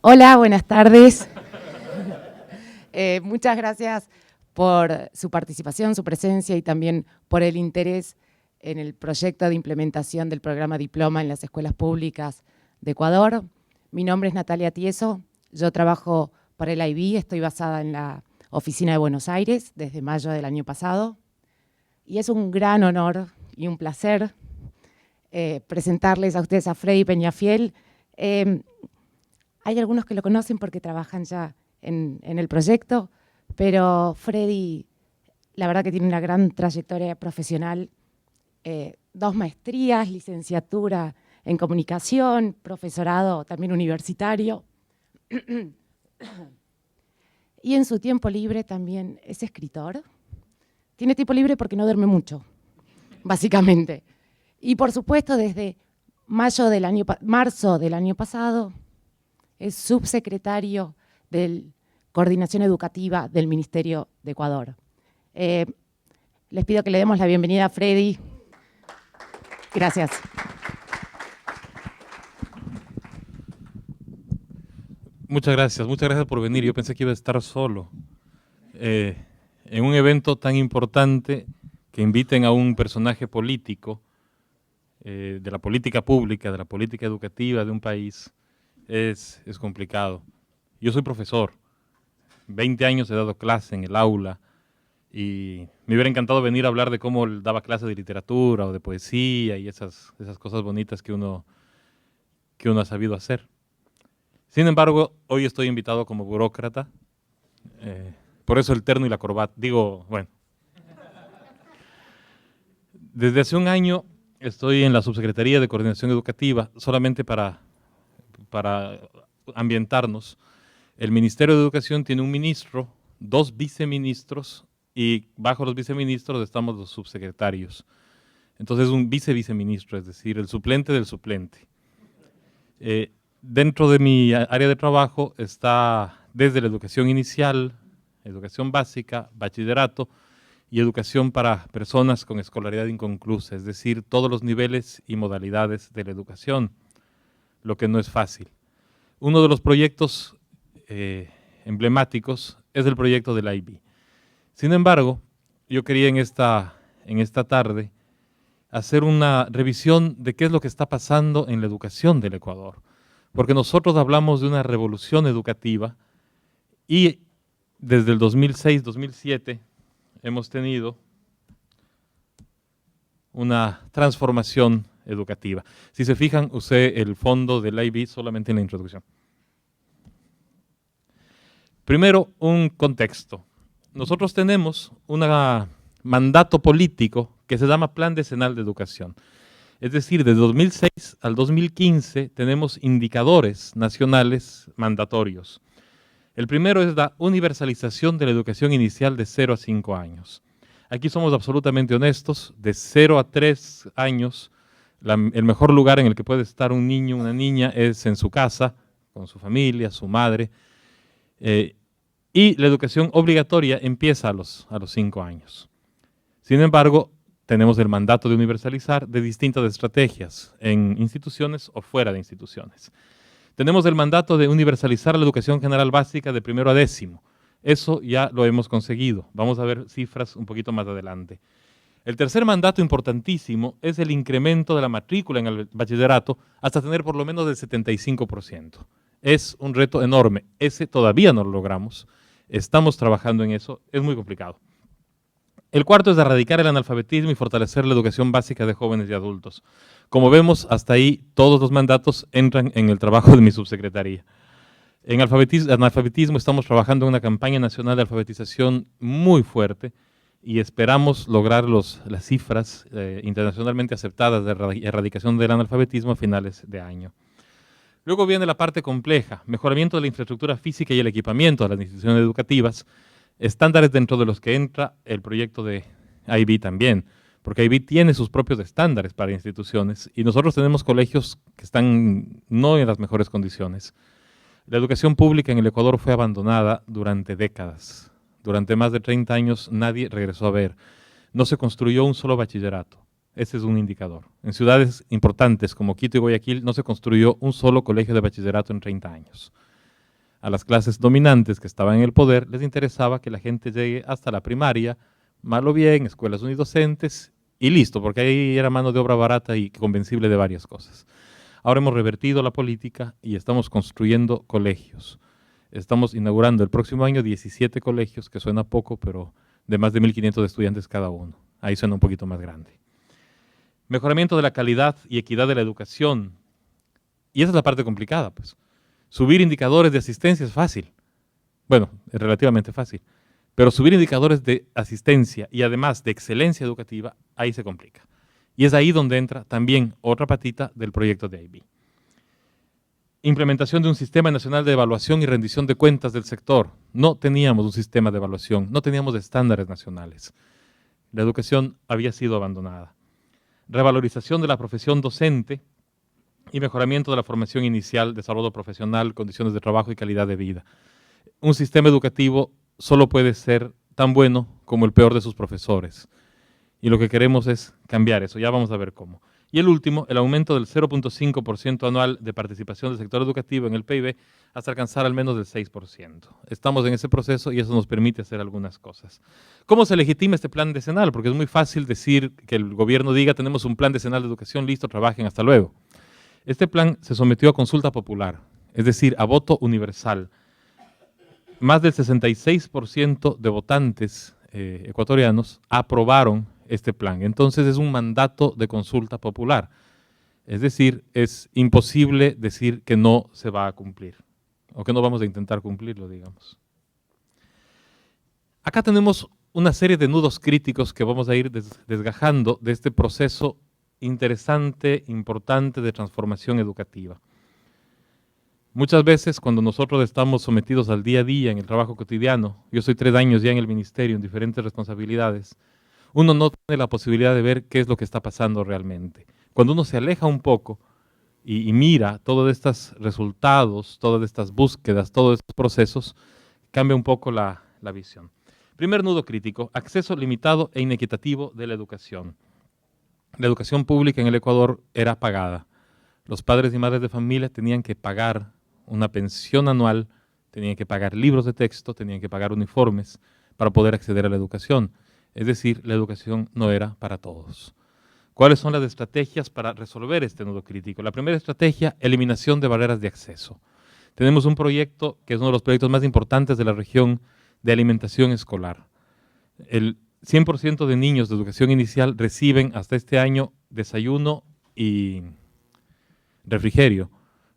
Hola, buenas tardes. Muchas gracias por su participación, su presencia y también por el interés en el proyecto de implementación del programa Diploma en las escuelas públicas de Ecuador. Mi nombre es Natalia Tieso, yo trabajo para el IB, estoy basada en la oficina de Buenos Aires desde mayo del año pasado y es un gran honor y un placer presentarles a ustedes a Freddy Peñafiel. Hay algunos que lo conocen porque trabajan ya en el proyecto, pero Freddy, la verdad que tiene una gran trayectoria profesional, 2 maestrías, licenciatura en comunicación, profesorado también universitario. Y en su tiempo libre también es escritor. Tiene tiempo libre porque no duerme mucho, básicamente. Y por supuesto, desde marzo del año pasado, es subsecretario de Coordinación Educativa del Ministerio de Ecuador. Les pido que le demos la bienvenida a Freddy. Gracias. Muchas gracias por venir. Yo pensé que iba a estar solo. En un evento tan importante que inviten a un personaje político, de la política pública, de la política educativa de un país, es complicado. Yo soy profesor, 20 años he dado clase en el aula y me hubiera encantado venir a hablar de cómo él daba clases de literatura o de poesía y esas cosas bonitas que uno ha sabido hacer. Sin embargo, hoy estoy invitado como burócrata, por eso el terno y la corbata. Bueno. Desde hace un año estoy en la Subsecretaría de Coordinación Educativa, solamente para ambientarnos. El Ministerio de Educación tiene un ministro, 2 viceministros, y bajo los viceministros estamos los subsecretarios. Entonces un viceministro, es decir, el suplente del suplente. Dentro de mi área de trabajo está desde la educación inicial, educación básica, bachillerato y educación para personas con escolaridad inconclusa, es decir, todos los niveles y modalidades de la educación, lo que no es fácil. Uno de los proyectos emblemáticos es el proyecto del IB. Sin embargo, yo quería en esta tarde hacer una revisión de qué es lo que está pasando en la educación del Ecuador, porque nosotros hablamos de una revolución educativa y desde el 2006-2007 hemos tenido una transformación educativa. Si se fijan, usé el fondo del IB solamente en la introducción. Primero, un contexto. Nosotros tenemos un mandato político que se llama Plan Decenal de Educación. Es decir, desde 2006 al 2015 tenemos indicadores nacionales mandatorios. El primero es la universalización de la educación inicial de 0 a 5 años. Aquí somos absolutamente honestos, de 0 a 3 años, el mejor lugar en el que puede estar un niño o una niña es en su casa, con su familia, su madre, y la educación obligatoria empieza a los 5 años. Sin embargo, tenemos el mandato de universalizar de distintas estrategias en instituciones o fuera de instituciones. Tenemos el mandato de universalizar la educación general básica de 1º a 10º. Eso ya lo hemos conseguido. Vamos a ver cifras un poquito más adelante. El tercer mandato importantísimo es el incremento de la matrícula en el bachillerato hasta tener por lo menos del 75%. Es un reto enorme. Ese todavía no lo logramos. Estamos trabajando en eso. Es muy complicado. El cuarto es erradicar el analfabetismo y fortalecer la educación básica de jóvenes y adultos. Como vemos, hasta ahí todos los mandatos entran en el trabajo de mi subsecretaría. En analfabetismo estamos trabajando en una campaña nacional de alfabetización muy fuerte y esperamos lograr las cifras internacionalmente aceptadas de erradicación del analfabetismo a finales de año. Luego viene la parte compleja, mejoramiento de la infraestructura física y el equipamiento de las instituciones educativas, estándares dentro de los que entra el proyecto de IB también, porque IB tiene sus propios estándares para instituciones y nosotros tenemos colegios que están no en las mejores condiciones. La educación pública en el Ecuador fue abandonada durante décadas. Durante más de 30 años nadie regresó a ver. No se construyó un solo bachillerato. Ese es un indicador. En ciudades importantes como Quito y Guayaquil no se construyó un solo colegio de bachillerato en 30 años. a las clases dominantes que estaban en el poder, les interesaba que la gente llegue hasta la primaria, mal o bien, escuelas unidocentes, y listo, porque ahí era mano de obra barata y convencible de varias cosas. Ahora hemos revertido la política y estamos construyendo colegios. Estamos inaugurando el próximo año 17 colegios, que suena poco, pero de más de 1.500 estudiantes cada uno. Ahí suena un poquito más grande. Mejoramiento de la calidad y equidad de la educación. Y esa es la parte complicada, pues. Subir indicadores de asistencia es fácil. Bueno, es relativamente fácil. Pero subir indicadores de asistencia y además de excelencia educativa, ahí se complica. Y es ahí donde entra también otra patita del proyecto de IB. Implementación de un sistema nacional de evaluación y rendición de cuentas del sector. No teníamos un sistema de evaluación, no teníamos estándares nacionales. La educación había sido abandonada. Revalorización de la profesión docente y mejoramiento de la formación inicial, desarrollo profesional, condiciones de trabajo y calidad de vida. Un sistema educativo solo puede ser tan bueno como el peor de sus profesores. Y lo que queremos es cambiar eso, ya vamos a ver cómo. Y el último, el aumento del 0.5% anual de participación del sector educativo en el PIB hasta alcanzar al menos del 6%. Estamos en ese proceso y eso nos permite hacer algunas cosas. ¿Cómo se legitima este plan decenal? Porque es muy fácil decir que el gobierno diga tenemos un plan decenal de educación, listo, trabajen, hasta luego. Este plan se sometió a consulta popular, es decir, a voto universal. Más del 66% de votantes ecuatorianos aprobaron este plan. Entonces es un mandato de consulta popular. Es decir, es imposible decir que no se va a cumplir o que no vamos a intentar cumplirlo, digamos. Acá tenemos una serie de nudos críticos que vamos a ir desgajando de este proceso interesante, importante de transformación educativa. Muchas veces cuando nosotros estamos sometidos al día a día en el trabajo cotidiano, yo soy 3 años ya en el ministerio en diferentes responsabilidades, uno no tiene la posibilidad de ver qué es lo que está pasando realmente. Cuando uno se aleja un poco y mira todos estos resultados, todas estas búsquedas, todos estos procesos, cambia un poco la visión. Primer nudo crítico, acceso limitado e inequitativo de la educación. La educación pública en el Ecuador era pagada. Los padres y madres de familia tenían que pagar una pensión anual, tenían que pagar libros de texto, tenían que pagar uniformes para poder acceder a la educación. Es decir, la educación no era para todos. ¿Cuáles son las estrategias para resolver este nudo crítico? La primera estrategia, eliminación de barreras de acceso. Tenemos un proyecto que es uno de los proyectos más importantes de la región de alimentación escolar. El 100% de niños de educación inicial reciben hasta este año desayuno y refrigerio.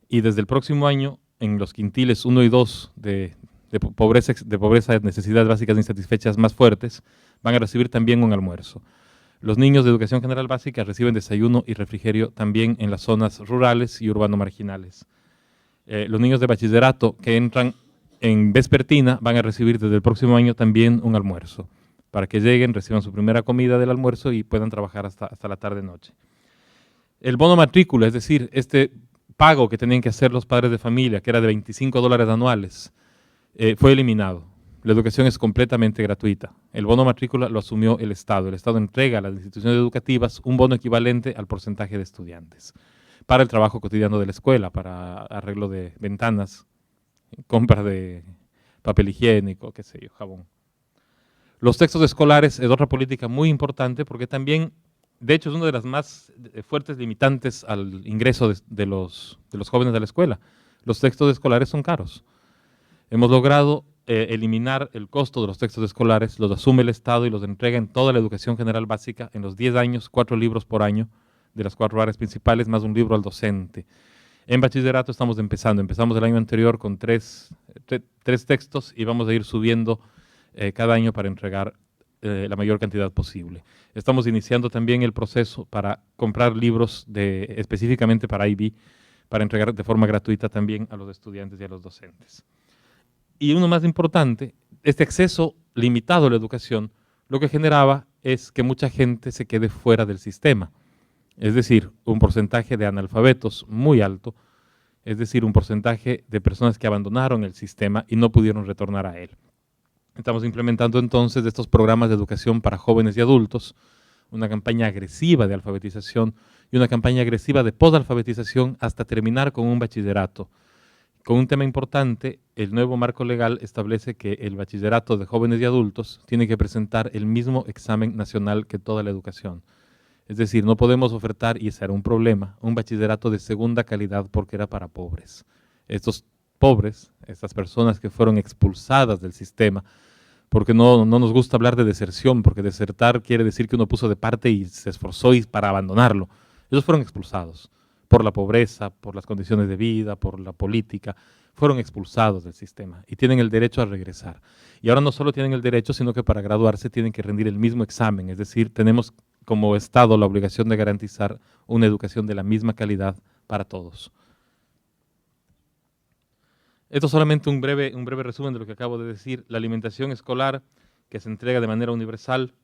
Y desde el próximo año, en los quintiles 1 y 2 de pobreza, de necesidades básicas insatisfechas más fuertes, van a recibir también un almuerzo. Los niños de educación general básica reciben desayuno y refrigerio también en las zonas rurales y urbano-marginales. Los niños de bachillerato que entran en vespertina van a recibir desde el próximo año también un almuerzo, para que lleguen, reciban su primera comida del almuerzo y puedan trabajar hasta la tarde-noche. El bono matrícula, es decir, este pago que tenían que hacer los padres de familia, que era de $25 anuales, fue eliminado. La educación es completamente gratuita. El bono matrícula lo asumió el Estado. El Estado entrega a las instituciones educativas un bono equivalente al porcentaje de estudiantes para el trabajo cotidiano de la escuela, para arreglo de ventanas, compra de papel higiénico, qué sé yo, jabón. Los textos escolares es otra política muy importante porque también, de hecho, es una de las más fuertes limitantes al ingreso de los jóvenes a la escuela. Los textos escolares son caros. Hemos logrado eliminar el costo de los textos escolares, los asume el Estado y los entrega en toda la educación general básica en los 10 años, 4 libros por año de las 4 áreas principales, más un libro al docente. En bachillerato estamos empezamos el año anterior con 3 textos y vamos a ir subiendo cada año para entregar la mayor cantidad posible. Estamos iniciando también el proceso para comprar libros específicamente para IB, para entregar de forma gratuita también a los estudiantes y a los docentes. Y uno más importante, este acceso limitado a la educación, lo que generaba es que mucha gente se quede fuera del sistema. Es decir, un porcentaje de analfabetos muy alto, es decir, un porcentaje de personas que abandonaron el sistema y no pudieron retornar a él. Estamos implementando entonces estos programas de educación para jóvenes y adultos, una campaña agresiva de alfabetización y una campaña agresiva de posalfabetización hasta terminar con un bachillerato con un tema importante, el nuevo marco legal establece que el bachillerato de jóvenes y adultos tiene que presentar el mismo examen nacional que toda la educación. Es decir, no podemos ofertar, y ese era un problema, un bachillerato de segunda calidad porque era para pobres. Estos pobres, estas personas que fueron expulsadas del sistema, porque no nos gusta hablar de deserción, porque desertar quiere decir que uno puso de parte y se esforzó para abandonarlo. Ellos fueron expulsados por la pobreza, por las condiciones de vida, por la política, fueron expulsados del sistema y tienen el derecho a regresar. Y ahora no solo tienen el derecho, sino que para graduarse tienen que rendir el mismo examen, es decir, tenemos como Estado la obligación de garantizar una educación de la misma calidad para todos. Esto es solamente un breve resumen de lo que acabo de decir. La alimentación escolar que se entrega de manera universal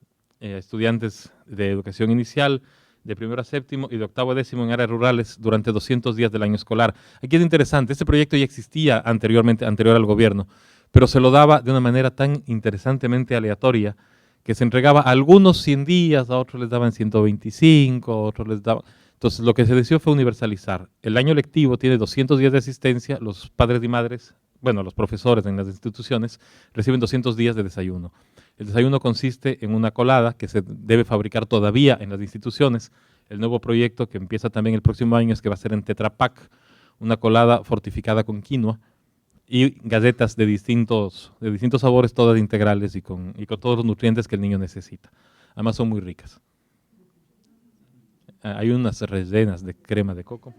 a estudiantes de educación inicial, de primero a séptimo y de octavo a décimo en áreas rurales durante 200 días del año escolar. Aquí es interesante, este proyecto ya existía anterior al gobierno, pero se lo daba de una manera tan interesantemente aleatoria que se entregaba a algunos 100 días, a otros les daban 125, a otros les daban... Entonces lo que se decidió fue universalizar. El año lectivo tiene 200 días de asistencia, los padres y madres, bueno, los profesores en las instituciones reciben 200 días de desayuno. El desayuno consiste en una colada que se debe fabricar todavía en las instituciones. El nuevo proyecto que empieza también el próximo año es que va a ser en Tetra Pak, una colada fortificada con quinoa y galletas de distintos sabores, todas integrales y con todos los nutrientes que el niño necesita. Además son muy ricas. Hay unas rellenas de crema de coco.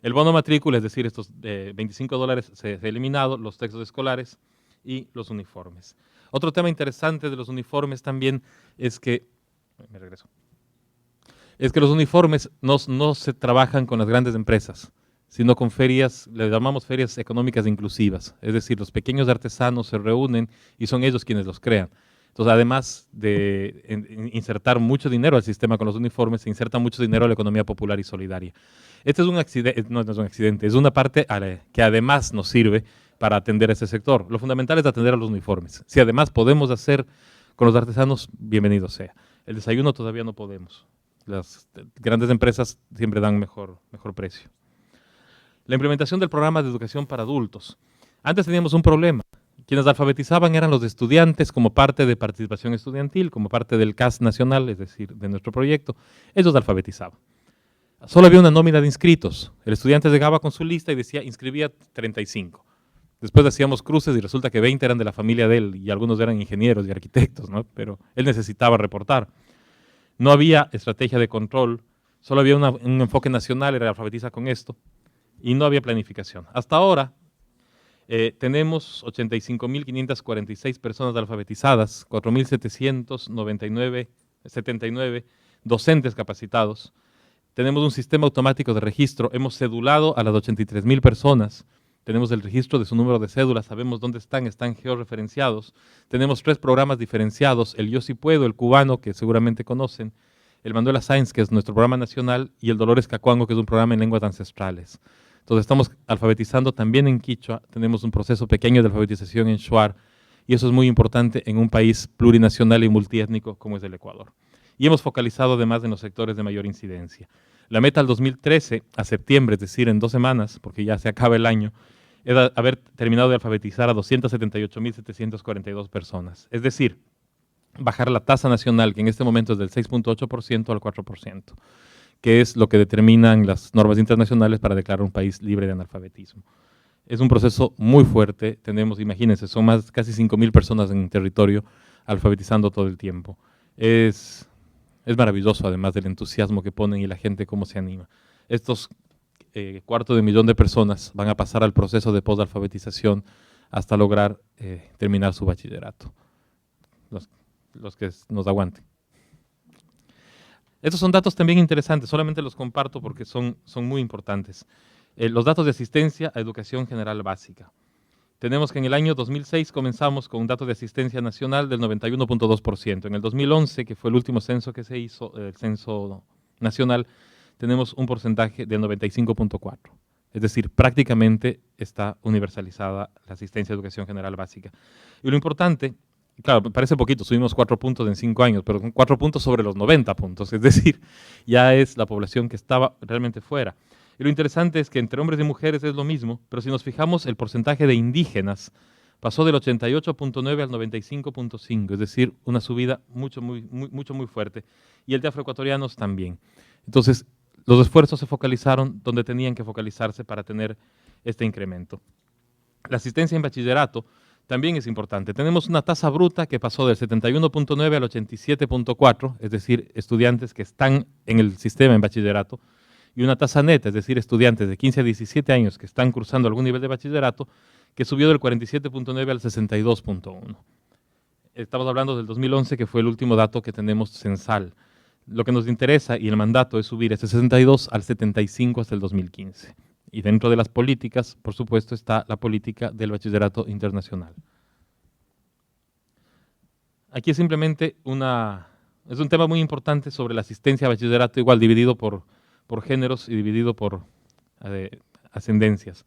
El bono matrícula, es decir, estos $25 se ha eliminado, los textos escolares y los uniformes. Otro tema interesante de los uniformes también es que, los uniformes no se trabajan con las grandes empresas, sino con ferias, le llamamos ferias económicas inclusivas, es decir, los pequeños artesanos se reúnen y son ellos quienes los crean. Entonces, además de insertar mucho dinero al sistema con los uniformes, se inserta mucho dinero a la economía popular y solidaria. Este es un accidente, no es un accidente, es una parte que además nos sirve para atender a ese sector. Lo fundamental es atender a los uniformes. Si además podemos hacer con los artesanos, bienvenido sea. El desayuno todavía no podemos. Las grandes empresas siempre dan mejor precio. La implementación del programa de educación para adultos. Antes teníamos un problema. Quienes alfabetizaban eran los estudiantes como parte de participación estudiantil, como parte del CAS nacional, es decir, de nuestro proyecto. Ellos alfabetizaban. Solo había una nómina de inscritos. El estudiante llegaba con su lista y decía, inscribía 35. Después hacíamos cruces y resulta que 20 eran de la familia de él y algunos eran ingenieros y arquitectos, ¿no? Pero él necesitaba reportar. No había estrategia de control, solo había un enfoque nacional, era alfabetiza con esto, y no había planificación. Hasta ahora tenemos 85.546 personas alfabetizadas, 4.779 docentes capacitados. Tenemos un sistema automático de registro, hemos cedulado a las 83.000 personas, tenemos el registro de su número de cédula, sabemos dónde están georreferenciados. Tenemos 3 programas diferenciados, el Yo Sí Puedo, el cubano, que seguramente conocen, el Manuela Sáenz, que es nuestro programa nacional, y el Dolores Cacuango, que es un programa en lenguas ancestrales. Entonces estamos alfabetizando también en quichua, tenemos un proceso pequeño de alfabetización en shuar, y eso es muy importante en un país plurinacional y multiétnico como es el Ecuador. Y hemos focalizado además en los sectores de mayor incidencia. La meta al 2013, a septiembre, es decir, en 2 semanas, porque ya se acaba el año, era haber terminado de alfabetizar a 278.742 personas. Es decir, bajar la tasa nacional, que en este momento es del 6.8% al 4%, que es lo que determinan las normas internacionales para declarar un país libre de analfabetismo. Es un proceso muy fuerte, tenemos, imagínense, son casi 5.000 personas en territorio alfabetizando todo el tiempo. Es maravilloso, además del entusiasmo que ponen y la gente cómo se anima. Estos 250.000 de personas van a pasar al proceso de posalfabetización hasta lograr terminar su bachillerato. Los que nos aguanten. Estos son datos también interesantes, solamente los comparto porque son muy importantes. Los datos de asistencia a educación general básica. Tenemos que en el año 2006 comenzamos con un dato de asistencia nacional del 91.2%. En el 2011, que fue el último censo que se hizo, el censo nacional, tenemos un porcentaje del 95.4%. Es decir, prácticamente está universalizada la asistencia a educación general básica. Y lo importante, claro, parece poquito, subimos 4 puntos en 5 años, pero 4 puntos sobre los 90 puntos. Es decir, ya es la población que estaba realmente fuera. Y lo interesante es que entre hombres y mujeres es lo mismo, pero si nos fijamos, el porcentaje de indígenas pasó del 88.9 al 95.5, es decir, una subida muy fuerte. Y el de afroecuatorianos también. Entonces, los esfuerzos se focalizaron donde tenían que focalizarse para tener este incremento. La asistencia en bachillerato también es importante. Tenemos una tasa bruta que pasó del 71.9 al 87.4, es decir, estudiantes que están en el sistema en bachillerato, y una tasa neta, es decir, estudiantes de 15 a 17 años que están cursando algún nivel de bachillerato, que subió del 47.9 al 62.1. Estamos hablando del 2011, que fue el último dato que tenemos censal. Lo que nos interesa y el mandato es subir ese 62 al 75 hasta el 2015. Y dentro de las políticas, por supuesto, está la política del bachillerato internacional. Aquí es simplemente es un tema muy importante sobre la asistencia a bachillerato, igual dividido por géneros y dividido por ascendencias.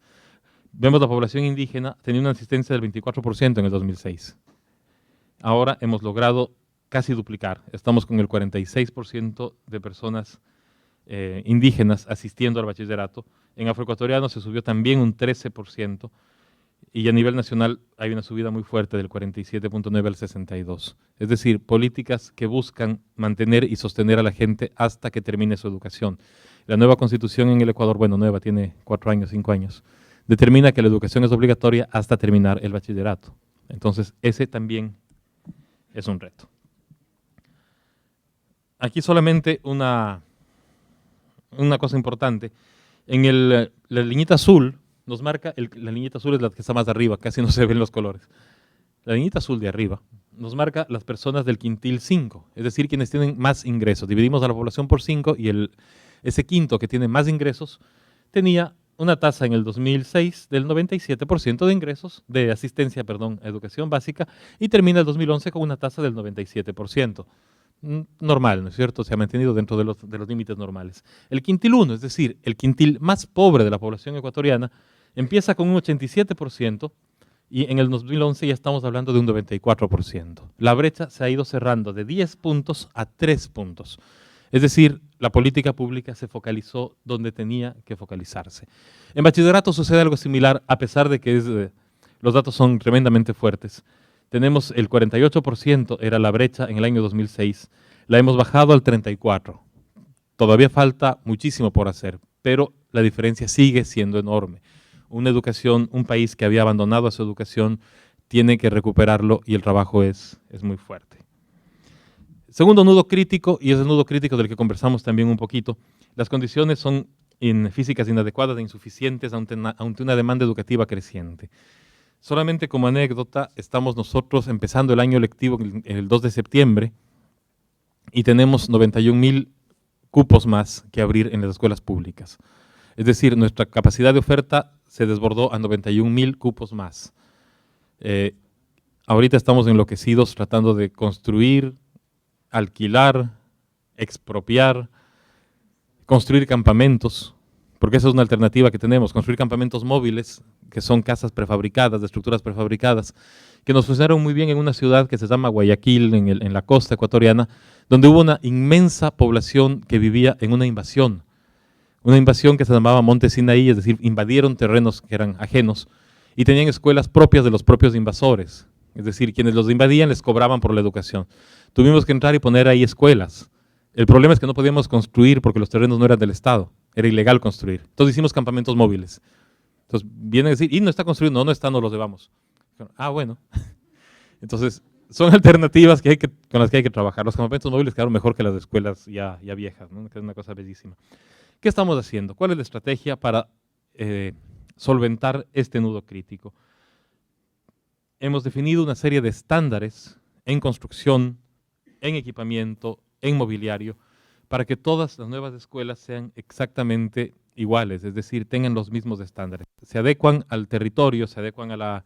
Vemos la población indígena tenía una asistencia del 24% en el 2006. Ahora hemos logrado casi duplicar. Estamos con el 46% de personas indígenas asistiendo al bachillerato. En afroecuatoriano se subió también un 13%, y a nivel nacional hay una subida muy fuerte del 47.9 al 62. Es decir, políticas que buscan mantener y sostener a la gente hasta que termine su educación. La nueva constitución en el Ecuador, bueno, nueva, tiene 4 años, 5 años, determina que la educación es obligatoria hasta terminar el bachillerato. Entonces, ese también es un reto. Aquí solamente una cosa importante. En la liñita azul nos marca, la liñita azul es la que está más arriba, casi no se ven los colores. La liñita azul de arriba nos marca las personas del quintil 5, es decir, quienes tienen más ingresos. Dividimos a la población por 5 y ese quinto que tiene más ingresos tenía una tasa en el 2006 del 97% de ingresos, de asistencia, a educación básica, y termina el 2011 con una tasa del 97%. Normal, ¿no es cierto? Se ha mantenido dentro de los límites normales. El quintil 1, es decir, el quintil más pobre de la población ecuatoriana, empieza con un 87% y en el 2011 ya estamos hablando de un 94%. La brecha se ha ido cerrando de 10 puntos a 3 puntos. Es decir, la política pública se focalizó donde tenía que focalizarse. En bachillerato sucede algo similar, a pesar de que los datos son tremendamente fuertes. Tenemos el 48%, era la brecha en el año 2006, la hemos bajado al 34%. Todavía falta muchísimo por hacer, pero la diferencia sigue siendo enorme. Un país que había abandonado a su educación, tiene que recuperarlo y el trabajo es muy fuerte. Segundo nudo crítico, y es el nudo crítico del que conversamos también un poquito, las condiciones son físicas inadecuadas e insuficientes ante una demanda educativa creciente. Solamente como anécdota, estamos nosotros empezando el año lectivo el 2 de septiembre y tenemos 91,000 cupos más que abrir en las escuelas públicas. Es decir, nuestra capacidad de oferta se desbordó a 91,000 cupos más. Ahorita estamos enloquecidos tratando de construir, alquilar, expropiar, construir campamentos, porque esa es una alternativa que tenemos, construir campamentos móviles, que son casas prefabricadas, de estructuras prefabricadas, que nos funcionaron muy bien en una ciudad que se llama Guayaquil, en la costa ecuatoriana, donde hubo una inmensa población que vivía en una invasión que se llamaba Monte Sinaí, es decir, invadieron terrenos que eran ajenos y tenían escuelas propias de los propios invasores, es decir, quienes los invadían les cobraban por la educación. Tuvimos que entrar y poner ahí escuelas. El problema es que no podíamos construir porque los terrenos no eran del Estado, era ilegal construir. Entonces hicimos campamentos móviles. Entonces vienen a decir, y no está construido, no está, no los llevamos. Ah, bueno. Entonces son alternativas con las que hay que trabajar. Los campamentos móviles quedaron mejor que las escuelas ya viejas, ¿no? Que es una cosa bellísima. ¿Qué estamos haciendo? ¿Cuál es la estrategia para solventar este nudo crítico? Hemos definido una serie de estándares en construcción, en equipamiento, en mobiliario, para que todas las nuevas escuelas sean exactamente iguales, es decir, tengan los mismos estándares. Se adecuan al territorio, se adecuan a la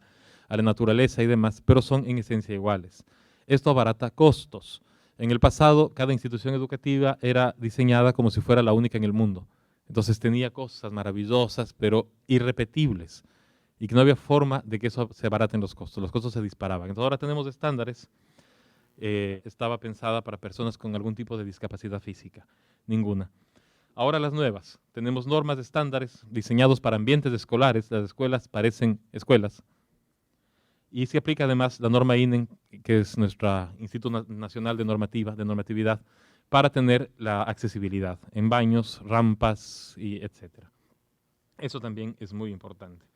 naturaleza y demás, pero son en esencia iguales. Esto abarata costos. En el pasado, cada institución educativa era diseñada como si fuera la única en el mundo. Entonces tenía cosas maravillosas, pero irrepetibles, y que no había forma de que eso se abaraten los costos se disparaban. Entonces ahora tenemos estándares. Estaba pensada para personas con algún tipo de discapacidad física, ninguna. Ahora las nuevas. Tenemos normas estándares diseñados para ambientes escolares. Las escuelas parecen escuelas. Y se aplica además la norma INEN, que es nuestro Instituto Nacional de Normatividad, para tener la accesibilidad en baños, rampas, y etcétera. Eso también es muy importante.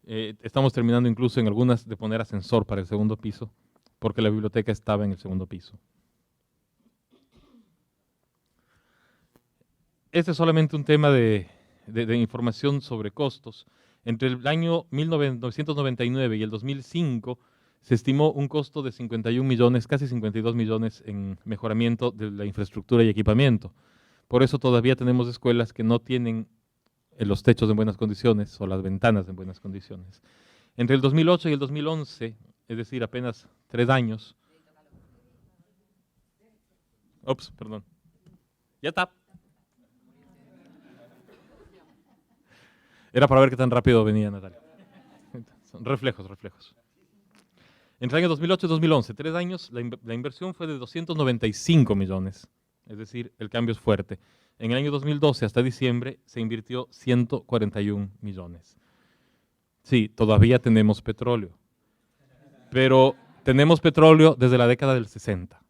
Estamos terminando incluso en algunas de poner ascensor para el segundo piso, porque la biblioteca estaba en el segundo piso. Este es solamente un tema de información sobre costos. Entre el año 1999 y el 2005 se estimó un costo de 51 millones, casi 52 millones en mejoramiento de la infraestructura y equipamiento. Por eso todavía tenemos escuelas que no tienen los techos en buenas condiciones o las ventanas en buenas condiciones. Entre el 2008 y el 2011, es decir, apenas 3 años. Ups, perdón. Ya está. Era para ver qué tan rápido venía Natalia. Son reflejos. Entre el año 2008 y 2011, 3 años, la inversión fue de 295 millones. Es decir, el cambio es fuerte. En el año 2012 hasta diciembre se invirtió 141 millones. Sí, todavía tenemos petróleo. Pero tenemos petróleo desde la década del 60.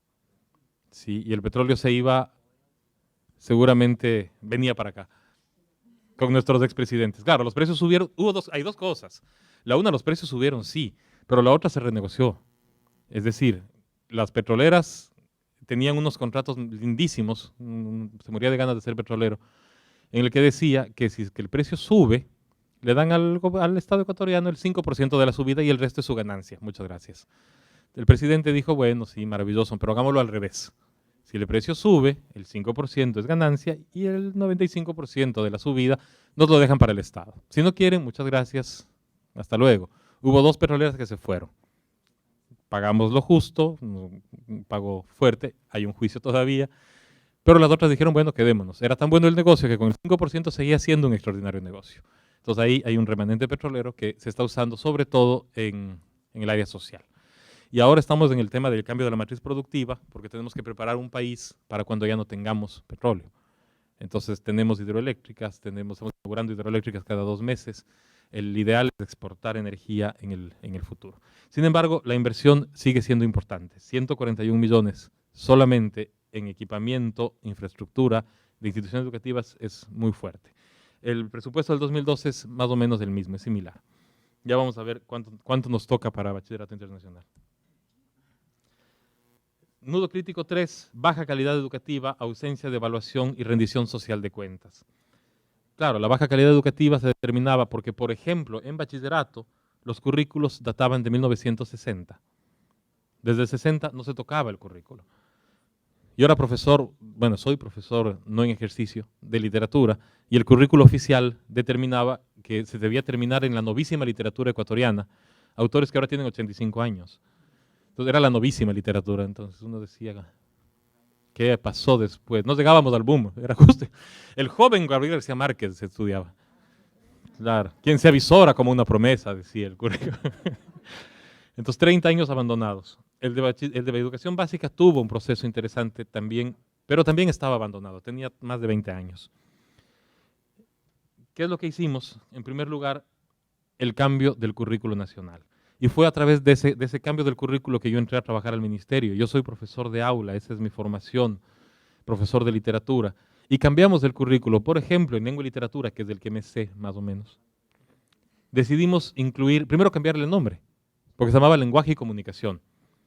Sí, y el petróleo se iba, seguramente venía para acá, con nuestros expresidentes. Claro, los precios subieron, hay dos cosas. La una, los precios subieron, sí, pero la otra se renegoció. Es decir, las petroleras tenían unos contratos lindísimos, se moría de ganas de ser petrolero, en el que decía que si es que el precio sube, le dan al Estado ecuatoriano el 5% de la subida y el resto es su ganancia. Muchas gracias. El presidente dijo, bueno, sí, maravilloso, pero hagámoslo al revés. Si el precio sube, el 5% es ganancia y el 95% de la subida nos lo dejan para el Estado. Si no quieren, muchas gracias, hasta luego. Hubo 2 petroleras que se fueron. Pagamos lo justo, un pago fuerte, hay un juicio todavía, pero las otras dijeron, bueno, quedémonos. Era tan bueno el negocio que con el 5% seguía siendo un extraordinario negocio. Entonces ahí hay un remanente petrolero que se está usando sobre todo en el área social. Y ahora estamos en el tema del cambio de la matriz productiva, porque tenemos que preparar un país para cuando ya no tengamos petróleo. Entonces tenemos hidroeléctricas, estamos inaugurando hidroeléctricas cada 2 meses. El ideal es exportar energía en el futuro. Sin embargo, la inversión sigue siendo importante. 141 millones solamente en equipamiento, infraestructura de instituciones educativas es muy fuerte. El presupuesto del 2012 es más o menos el mismo, es similar. Ya vamos a ver cuánto nos toca para bachillerato internacional. Nudo crítico 3, baja calidad educativa, ausencia de evaluación y rendición social de cuentas. Claro, la baja calidad educativa se determinaba porque, por ejemplo, en bachillerato, los currículos databan de 1960. Desde el 60 no se tocaba el currículo. Yo era profesor, bueno, soy profesor no en ejercicio de literatura, y el currículo oficial determinaba que se debía terminar en la novísima literatura ecuatoriana, autores que ahora tienen 85 años. Entonces era la novísima literatura, entonces uno decía, ¿qué pasó después? No llegábamos al boom, era justo. El joven Gabriel García Márquez se estudiaba. Claro, quien se avisora como una promesa, decía el currículo. Entonces 30 años abandonados. El de educación básica tuvo un proceso interesante también, pero también estaba abandonado, tenía más de 20 años. ¿Qué es lo que hicimos? En primer lugar, el cambio del currículo nacional. Y fue a través de ese cambio del currículo que yo entré a trabajar al ministerio. Yo soy profesor de aula, esa es mi formación, profesor de literatura. Y cambiamos el currículo, por ejemplo, en lengua y literatura, que es del que me sé más o menos. Decidimos incluir, primero cambiarle el nombre, porque se llamaba lenguaje y comunicación.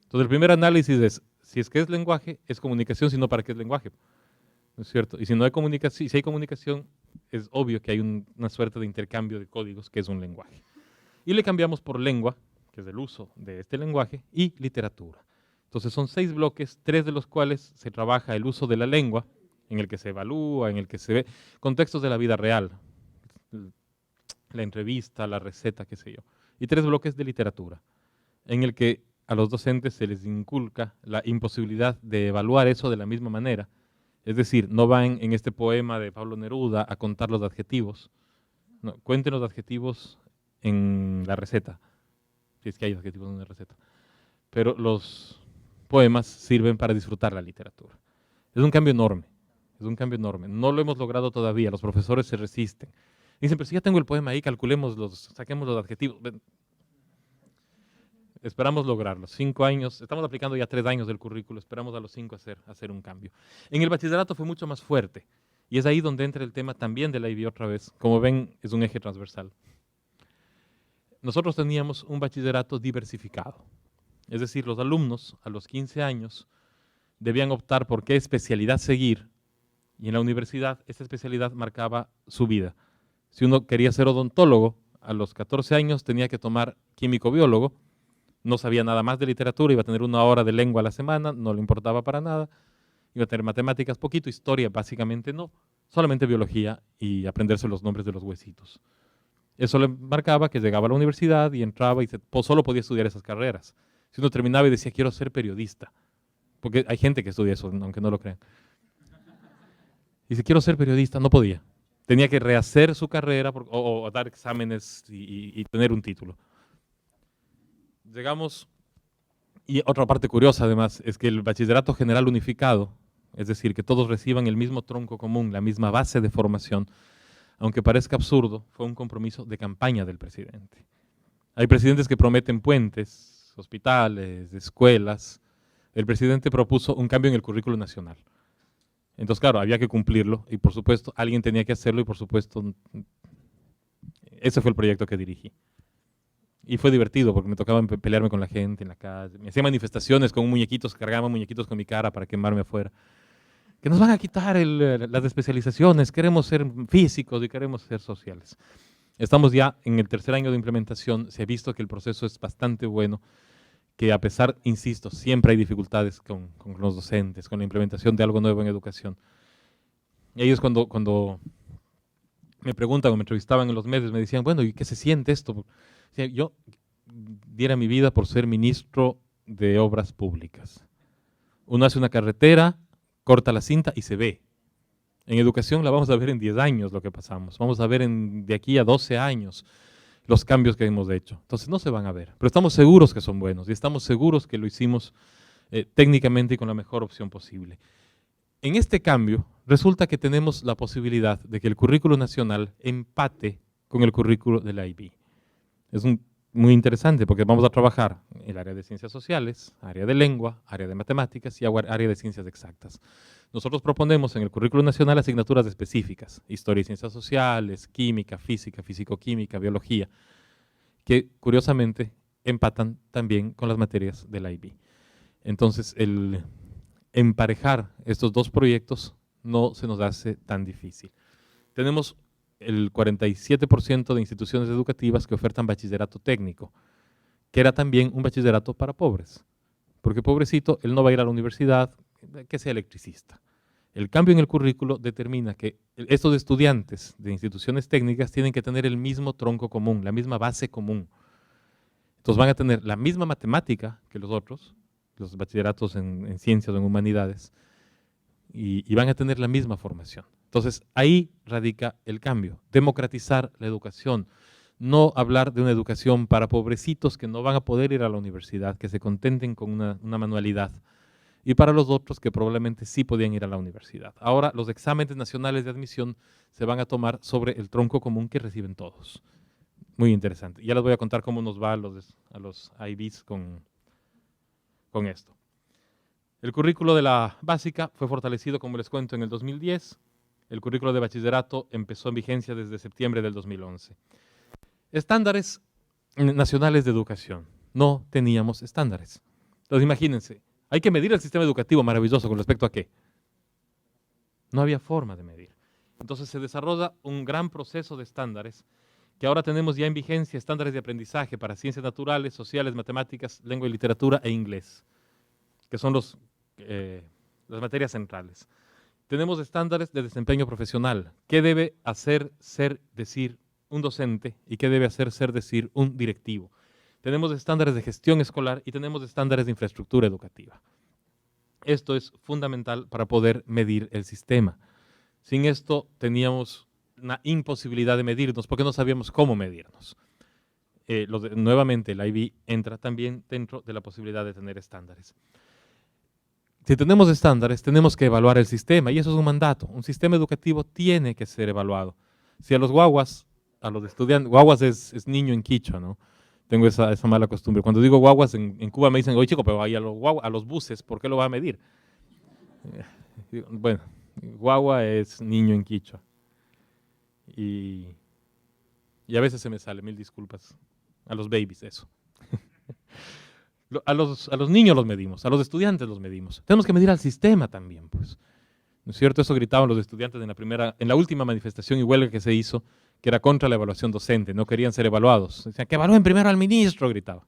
Entonces el primer análisis es, si es que es lenguaje, es comunicación, si no, ¿para qué es lenguaje? ¿No es cierto? Y si no hay comunicación, si hay comunicación, es obvio que hay una suerte de intercambio de códigos, que es un lenguaje. Y le cambiamos por lengua, que es el uso de este lenguaje, y literatura. Entonces son 6 bloques, 3 de los cuales se trabaja el uso de la lengua, en el que se evalúa, en el que se ve contextos de la vida real, la entrevista, la receta, qué sé yo. Y 3 bloques de literatura, en el que a los docentes se les inculca la imposibilidad de evaluar eso de la misma manera. Es decir, no van en este poema de Pablo Neruda a contar los adjetivos. No, cuenten los adjetivos en la receta, si es que hay adjetivos en una receta. Pero los poemas sirven para disfrutar la literatura. Es un cambio enorme. es un cambio enorme. No lo hemos logrado todavía, los profesores se resisten. Dicen, pero si ya tengo el poema ahí, saquemos los adjetivos. Esperamos lograrlo. 5 años, estamos aplicando ya 3 años del currículo, esperamos a los 5 hacer un cambio. En el bachillerato fue mucho más fuerte, y es ahí donde entra el tema también de la IB otra vez. Como ven, es un eje transversal. Nosotros teníamos un bachillerato diversificado, es decir, los alumnos a los 15 años debían optar por qué especialidad seguir, y en la universidad esa especialidad marcaba su vida. Si uno quería ser odontólogo, a los 14 años tenía que tomar químico-biólogo, no sabía nada más de literatura, iba a tener 1 hora de lengua a la semana, no le importaba para nada, iba a tener matemáticas poquito, historia básicamente no, solamente biología y aprenderse los nombres de los huesitos. Eso le marcaba que llegaba a la universidad y entraba y solo podía estudiar esas carreras. Si uno terminaba y decía, quiero ser periodista, porque hay gente que estudia eso, aunque no lo crean. Dice, quiero ser periodista, no podía. Tenía que rehacer su carrera o dar exámenes y tener un título. Llegamos, y otra parte curiosa además, es que el bachillerato general unificado, es decir, que todos reciban el mismo tronco común, la misma base de formación, aunque parezca absurdo, fue un compromiso de campaña del presidente. Hay presidentes que prometen puentes, hospitales, escuelas. El presidente propuso un cambio en el currículo nacional. Entonces, claro, había que cumplirlo y, por supuesto, alguien tenía que hacerlo y, por supuesto, ese fue el proyecto que dirigí. Y fue divertido porque me tocaba pelearme con la gente en la calle. Me hacía manifestaciones con muñequitos, cargaba muñequitos con mi cara para quemarme afuera. Que nos van a quitar las especializaciones, queremos ser físicos y queremos ser sociales. Estamos ya en el 3er año de implementación, se ha visto que el proceso es bastante bueno, que a pesar, insisto, siempre hay dificultades con los docentes, con la implementación de algo nuevo en educación. Y ellos cuando me preguntan o me entrevistaban en los medios, me decían, bueno, ¿y qué se siente esto? Yo diera mi vida por ser ministro de Obras Públicas. Uno hace una carretera, corta la cinta y se ve. En educación la vamos a ver en 10 años lo que pasamos. Vamos a ver de aquí a 12 años los cambios que hemos hecho. Entonces no se van a ver. Pero estamos seguros que son buenos y estamos seguros que lo hicimos técnicamente y con la mejor opción posible. En este cambio resulta que tenemos la posibilidad de que el currículo nacional empate con el currículo de la IB. Es muy interesante porque vamos a trabajar en el área de ciencias sociales, área de lengua, área de matemáticas y área de ciencias exactas. Nosotros proponemos en el currículo nacional asignaturas específicas, historia y ciencias sociales, química, física, fisicoquímica, biología, que curiosamente empatan también con las materias de la IB. Entonces, el emparejar estos dos proyectos no se nos hace tan difícil. Tenemos el 47% de instituciones educativas que ofertan bachillerato técnico, que era también un bachillerato para pobres, porque pobrecito, él no va a ir a la universidad, que sea electricista. El cambio en el currículo determina que estos estudiantes de instituciones técnicas tienen que tener el mismo tronco común, la misma base común. Entonces van a tener la misma matemática que los otros, los bachilleratos en ciencias o en humanidades, y van a tener la misma formación. Entonces, ahí radica el cambio, democratizar la educación, no hablar de una educación para pobrecitos que no van a poder ir a la universidad, que se contenten con una manualidad, y para los otros que probablemente sí podían ir a la universidad. Ahora, los exámenes nacionales de admisión se van a tomar sobre el tronco común que reciben todos. Muy interesante. Ya les voy a contar cómo nos va a los IBs con esto. El currículo de la básica fue fortalecido, como les cuento, en el 2010. El currículo de bachillerato empezó en vigencia desde septiembre del 2011. Estándares nacionales de educación. No teníamos estándares. Entonces, imagínense, hay que medir el sistema educativo maravilloso con respecto a qué. No había forma de medir. Entonces, se desarrolla un gran proceso de estándares que ahora tenemos ya en vigencia, estándares de aprendizaje para ciencias naturales, sociales, matemáticas, lengua y literatura e inglés, que son las materias centrales. Tenemos estándares de desempeño profesional. ¿Qué debe hacer, ser, decir un docente y qué debe hacer, ser, decir un directivo? Tenemos estándares de gestión escolar y tenemos estándares de infraestructura educativa. Esto es fundamental para poder medir el sistema. Sin esto teníamos una imposibilidad de medirnos porque no sabíamos cómo medirnos. Nuevamente, la IB entra también dentro de la posibilidad de tener estándares. Si tenemos estándares, tenemos que evaluar el sistema, y eso es un mandato. Un sistema educativo tiene que ser evaluado. Si a los guaguas, a los estudiantes, guaguas es niño en quichua, ¿no? Tengo esa mala costumbre. Cuando digo guaguas, en Cuba me dicen, oye chico, pero ahí a los buses, ¿por qué lo va a medir? Bueno, guagua es niño en quichua. Y a veces se me sale, mil disculpas. A los babies, eso. A los niños los medimos, a los estudiantes los medimos. Tenemos que medir al sistema también, pues. ¿No es cierto? Eso gritaban los estudiantes en la última manifestación y huelga que se hizo, que era contra la evaluación docente. No querían ser evaluados. Decían, que evalúen primero al ministro, gritaba.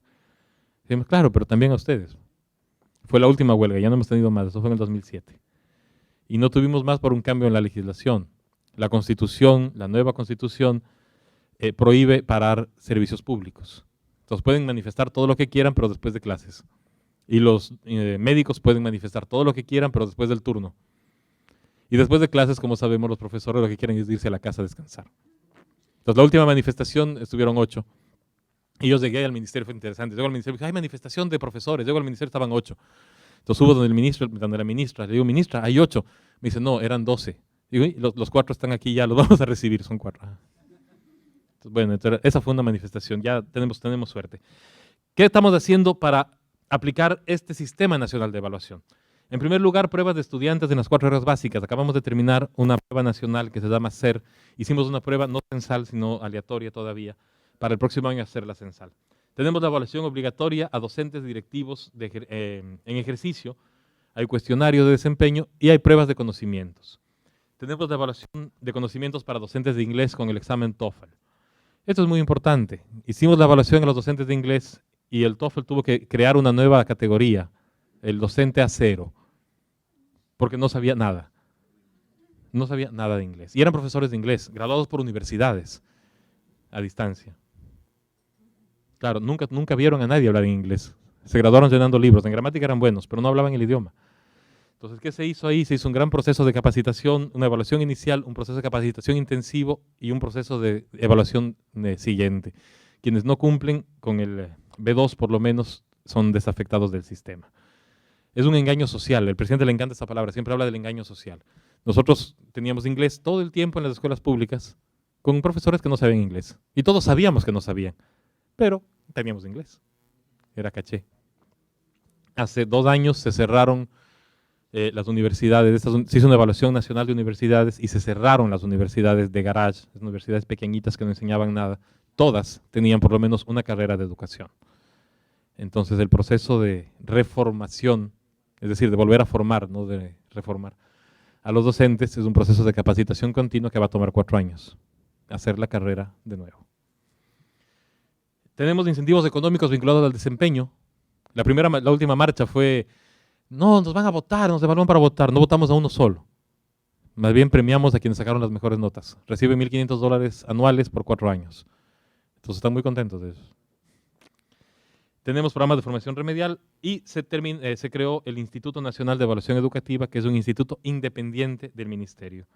Decíamos, claro, pero también a ustedes. Fue la última huelga, ya no hemos tenido más. Eso fue en el 2007. Y no tuvimos más por un cambio en la legislación. La Constitución, la nueva Constitución, prohíbe parar servicios públicos. Entonces pueden manifestar todo lo que quieran, pero después de clases. Y los médicos pueden manifestar todo lo que quieran, pero después del turno. Y después de clases, como sabemos, los profesores lo que quieren es irse a la casa a descansar. Entonces la última manifestación estuvieron 8. Y yo llegué al ministerio, fue interesante. Llego al ministerio y dije, hay manifestación de profesores. Llego al ministerio, estaban 8. Entonces subo donde la ministra, le digo, ministra, hay 8. Me dice, no, eran 12. Digo, los 4 están aquí ya, los vamos a recibir, son 4. Entonces, bueno, esa fue una manifestación, ya tenemos suerte. ¿Qué estamos haciendo para aplicar este Sistema Nacional de Evaluación? En primer lugar, pruebas de estudiantes en las 4 áreas básicas. Acabamos de terminar una prueba nacional que se llama SER. Hicimos una prueba no censal, sino aleatoria todavía, para el próximo año hacer la censal. Tenemos la evaluación obligatoria a docentes directivos en ejercicio, hay cuestionarios de desempeño y hay pruebas de conocimientos. Tenemos la evaluación de conocimientos para docentes de inglés con el examen TOEFL. Esto es muy importante. Hicimos la evaluación a los docentes de inglés y el TOEFL tuvo que crear una nueva categoría, el docente A0, porque no sabía nada. No sabía nada de inglés. Y eran profesores de inglés, graduados por universidades, a distancia. Claro, nunca vieron a nadie hablar en inglés. Se graduaron llenando libros. En gramática eran buenos, pero no hablaban el idioma. Entonces, ¿qué se hizo ahí? Se hizo un gran proceso de capacitación, una evaluación inicial, un proceso de capacitación intensivo y un proceso de evaluación siguiente. Quienes no cumplen con el B2, por lo menos, son desafectados del sistema. Es un engaño social. El presidente le encanta esa palabra, siempre habla del engaño social. Nosotros teníamos inglés todo el tiempo en las escuelas públicas con profesores que no sabían inglés. Y todos sabíamos que no sabían, pero teníamos inglés. Era caché. Hace 2 años se cerraron las universidades, se hizo una evaluación nacional de universidades y se cerraron las universidades de garage, las universidades pequeñitas que no enseñaban nada. Todas tenían por lo menos una carrera de educación. Entonces el proceso de reformación, es decir, de volver a formar, no de reformar, a los docentes es un proceso de capacitación continua que va a tomar 4 años, hacer la carrera de nuevo. Tenemos incentivos económicos vinculados al desempeño. La última marcha fue, no, nos van a votar, nos evalúan para votar, no votamos a uno solo. Más bien premiamos a quienes sacaron las mejores notas. Reciben $1,500 anuales por 4 años. Entonces están muy contentos de eso. Tenemos programas de formación remedial y se creó el Instituto Nacional de Evaluación Educativa, que es un instituto independiente del ministerio.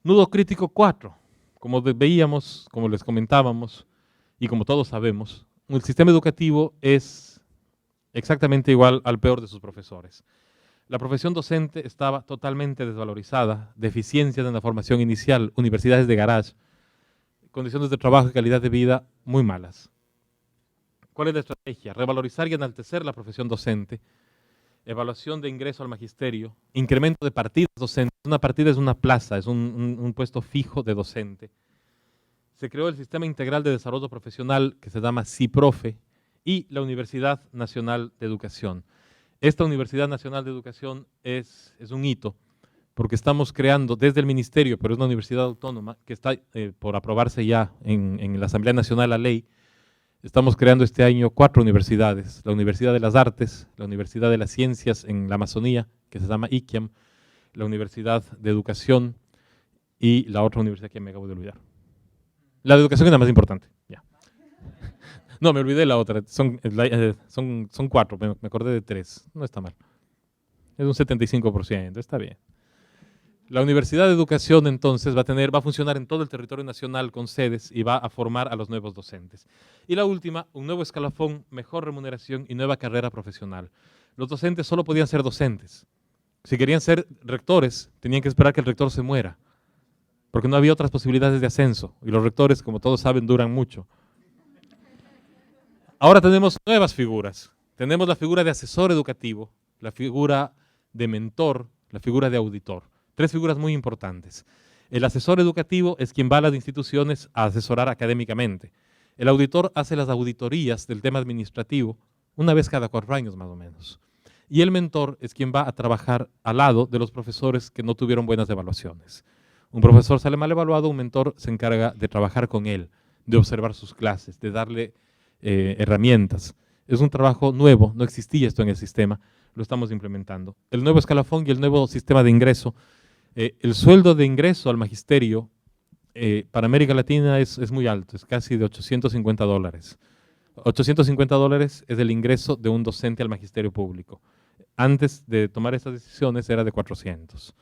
Nudo crítico 4. Como veíamos, como les comentábamos, y como todos sabemos, el sistema educativo es exactamente igual al peor de sus profesores. La profesión docente estaba totalmente desvalorizada, deficiencias en la formación inicial, universidades de garage, condiciones de trabajo y calidad de vida muy malas. ¿Cuál es la estrategia? Revalorizar y enaltecer la profesión docente, evaluación de ingreso al magisterio, incremento de partidas docentes. Una partida es una plaza, es un puesto fijo de docente. Se creó el Sistema Integral de Desarrollo Profesional, que se llama CIPROFE, y la Universidad Nacional de Educación. Esta Universidad Nacional de Educación es un hito, porque estamos creando desde el ministerio, pero es una universidad autónoma, que está por aprobarse ya en la Asamblea Nacional la ley. Estamos creando este año 4 universidades, la Universidad de las Artes, la Universidad de las Ciencias en la Amazonía, que se llama ICIAM, la Universidad de Educación y la otra universidad que me acabo de olvidar. La de educación es la más importante. Ya. No, me olvidé la otra. Son 4, me acordé de 3. No está mal. Es un 75%, está bien. La Universidad de Educación entonces va a funcionar en todo el territorio nacional con sedes y va a formar a los nuevos docentes. Y la última, un nuevo escalafón, mejor remuneración y nueva carrera profesional. los docentes solo podían ser docentes. Si querían ser rectores, tenían que esperar que el rector se muera, porque no había otras posibilidades de ascenso, y los rectores, como todos saben, duran mucho. Ahora tenemos nuevas figuras. Tenemos la figura de asesor educativo, la figura de mentor, la figura de auditor. 3 figuras muy importantes. El asesor educativo es quien va a las instituciones a asesorar académicamente. El auditor hace las auditorías del tema administrativo una vez cada 4 años más o menos. Y el mentor es quien va a trabajar al lado de los profesores que no tuvieron buenas evaluaciones. Un profesor sale mal evaluado, un mentor se encarga de trabajar con él, de observar sus clases, de darle herramientas. Es un trabajo nuevo, no existía esto en el sistema, lo estamos implementando. El nuevo escalafón y el nuevo sistema de ingreso. El sueldo de ingreso al magisterio para América Latina es muy alto, es casi de $850. $850 es el ingreso de un docente al magisterio público. Antes de tomar estas decisiones era de 400.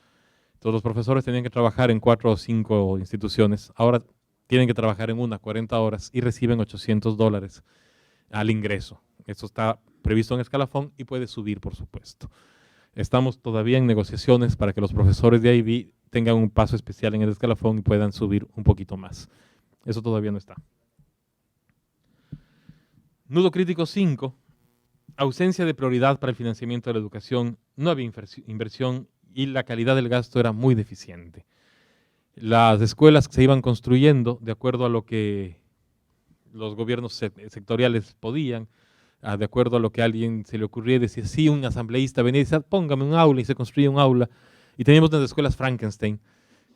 Entonces los profesores tenían que trabajar en 4 o 5 instituciones, ahora tienen que trabajar en una 40 horas y reciben $800 al ingreso. Eso está previsto en escalafón y puede subir, por supuesto. Estamos todavía en negociaciones para que los profesores de IB tengan un paso especial en el escalafón y puedan subir un poquito más. Eso todavía no está. Nudo crítico 5. Ausencia de prioridad para el financiamiento de la educación. No había inversión y la calidad del gasto era muy deficiente. Las escuelas se iban construyendo de acuerdo a lo que los gobiernos sectoriales podían, de acuerdo a lo que a alguien se le ocurría, decía, sí, un asambleísta venía y decía, póngame un aula, y se construía un aula. Y teníamos unas escuelas Frankenstein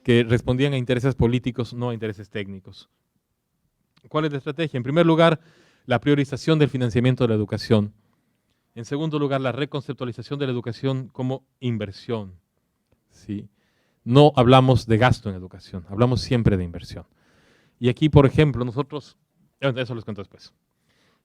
que respondían a intereses políticos, no a intereses técnicos. ¿Cuál es la estrategia? En primer lugar, la priorización del financiamiento de la educación. En segundo lugar, la reconceptualización de la educación como inversión. ¿Sí? No hablamos de gasto en educación, hablamos siempre de inversión. Y aquí, por ejemplo, nosotros, eso les cuento después.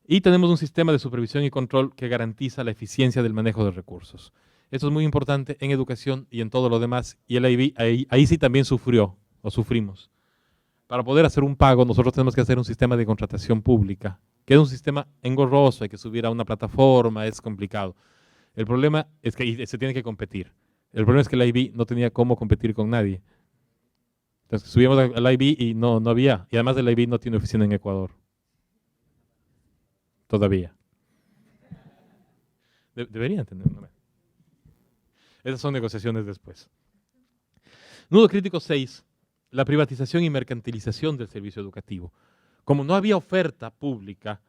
Y tenemos un sistema de supervisión y control que garantiza la eficiencia del manejo de recursos. Esto es muy importante en educación y en todo lo demás. Y el IB ahí sí también sufrió, o sufrimos. Para poder hacer un pago, nosotros tenemos que hacer un sistema de contratación pública, que es un sistema engorroso, hay que subir a una plataforma, es complicado. El problema es que se tiene que competir. El problema es que el IB no tenía cómo competir con nadie. Entonces subíamos al IB y no había. Y además el IB no tiene oficina en Ecuador. Todavía. Deberían tener una. Esas son negociaciones después. Nudo crítico 6. La privatización y mercantilización del servicio educativo. Como no había oferta pública,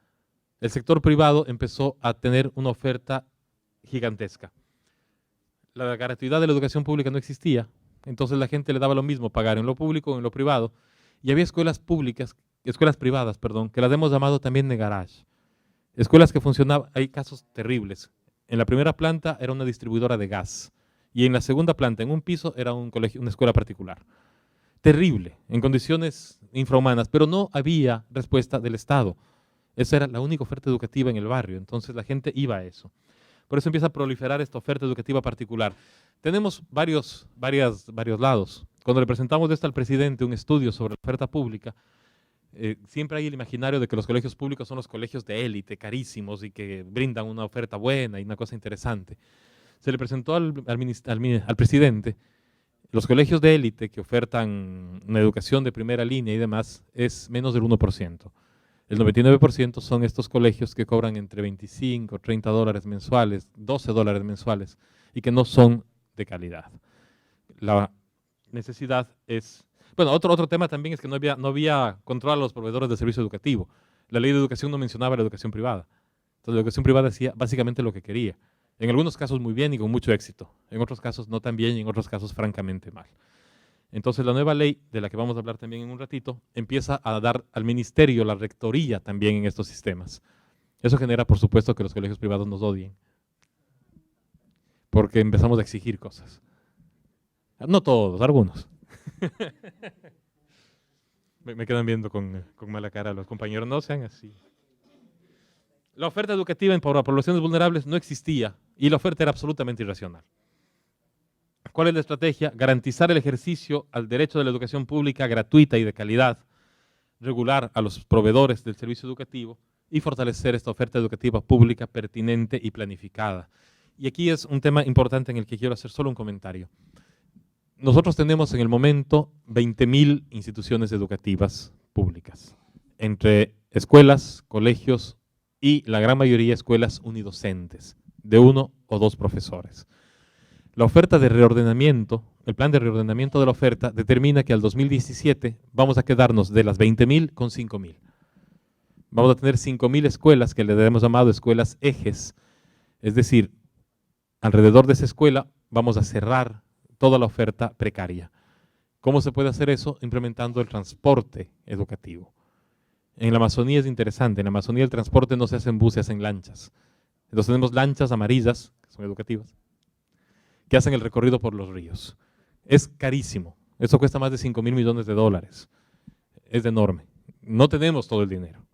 el sector privado empezó a tener una oferta gigantesca. La gratuidad de la educación pública no existía, entonces la gente le daba lo mismo pagar en lo público o en lo privado, y había escuelas privadas, que las hemos llamado también de garage. Escuelas que funcionaban, hay casos terribles. En la primera planta era una distribuidora de gas, y en la segunda planta, en un piso, era un colegio, una escuela particular. Terrible, en condiciones infrahumanas, pero no había respuesta del Estado. Esa era la única oferta educativa en el barrio, entonces la gente iba a eso. Por eso empieza a proliferar esta oferta educativa particular. Tenemos varios lados. Cuando le presentamos esto al presidente, un estudio sobre la oferta pública, siempre hay el imaginario de que los colegios públicos son los colegios de élite, carísimos y que brindan una oferta buena y una cosa interesante. Se le presentó al presidente los colegios de élite que ofertan una educación de primera línea y demás es menos del 1%. El 99% son estos colegios que cobran entre 25, 30 dólares mensuales, 12 dólares mensuales y que no son de calidad. La necesidad es... Bueno, otro tema también es que no había control a los proveedores de servicio educativo. La ley de educación no mencionaba la educación privada. Entonces la educación privada hacía básicamente lo que quería. En algunos casos muy bien y con mucho éxito. En otros casos no tan bien y en otros casos francamente mal. Entonces la nueva ley, de la que vamos a hablar también en un ratito, empieza a dar al ministerio la rectoría también en estos sistemas. Eso genera, por supuesto, que los colegios privados nos odien. Porque empezamos a exigir cosas. No todos, algunos. Me quedan viendo con mala cara los compañeros. No sean así. La oferta educativa para poblaciones vulnerables no existía y la oferta era absolutamente irracional. ¿Cuál es la estrategia? Garantizar el ejercicio al derecho de la educación pública gratuita y de calidad, regular a los proveedores del servicio educativo y fortalecer esta oferta educativa pública pertinente y planificada. Y aquí es un tema importante en el que quiero hacer solo un comentario. Nosotros tenemos en el momento 20.000 instituciones educativas públicas, entre escuelas, colegios y la gran mayoría escuelas unidocentes, de 1 o 2 profesores. La oferta de reordenamiento, el plan de reordenamiento de la oferta, determina que al 2017 vamos a quedarnos de las 20.000 con 5.000. Vamos a tener 5.000 escuelas que le hemos llamado escuelas ejes, es decir, alrededor de esa escuela vamos a cerrar toda la oferta precaria. ¿Cómo se puede hacer eso? Implementando el transporte educativo. En la Amazonía es interesante, en la Amazonía el transporte no se hace en buses, se hace en lanchas. Entonces tenemos lanchas amarillas, que son educativas, que hacen el recorrido por los ríos. Es carísimo, eso cuesta más de $5.000 millones. Es enorme. No tenemos todo el dinero,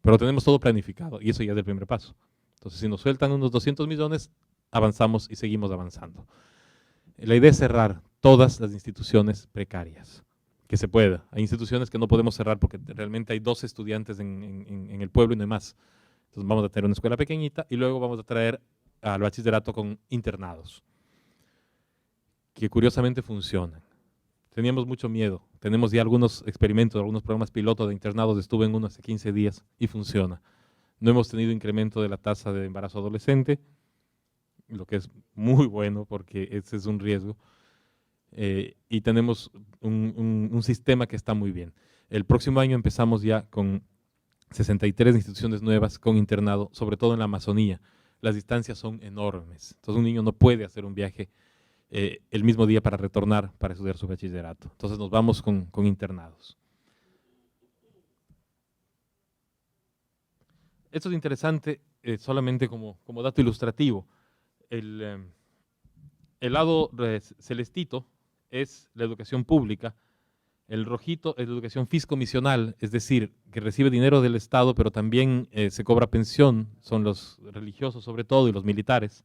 pero tenemos todo planificado y eso ya es el primer paso. Entonces si nos sueltan unos 200 millones, avanzamos y seguimos avanzando. La idea es cerrar todas las instituciones precarias, que se pueda. Hay instituciones que no podemos cerrar porque realmente hay 12 estudiantes en el pueblo y no hay más. Entonces vamos a tener una escuela pequeñita y luego vamos a traer al bachillerato con internados, que curiosamente funcionan. Teníamos mucho miedo. Tenemos ya algunos experimentos, algunos programas pilotos de internados. Estuve en uno hace 15 días y funciona. No hemos tenido incremento de la tasa de embarazo adolescente, lo que es muy bueno porque ese es un riesgo. Y tenemos un sistema que está muy bien. El próximo año empezamos ya con 63 instituciones nuevas con internado, sobre todo en la Amazonía. Las distancias son enormes. Entonces un niño no puede hacer un viaje el mismo día para retornar para estudiar su bachillerato. Entonces nos vamos con internados. Esto es interesante solamente como dato ilustrativo. El lado celestito es la educación pública, el rojito es la educación fiscomisional, es decir, que recibe dinero del Estado, pero también se cobra pensión, son los religiosos sobre todo y los militares.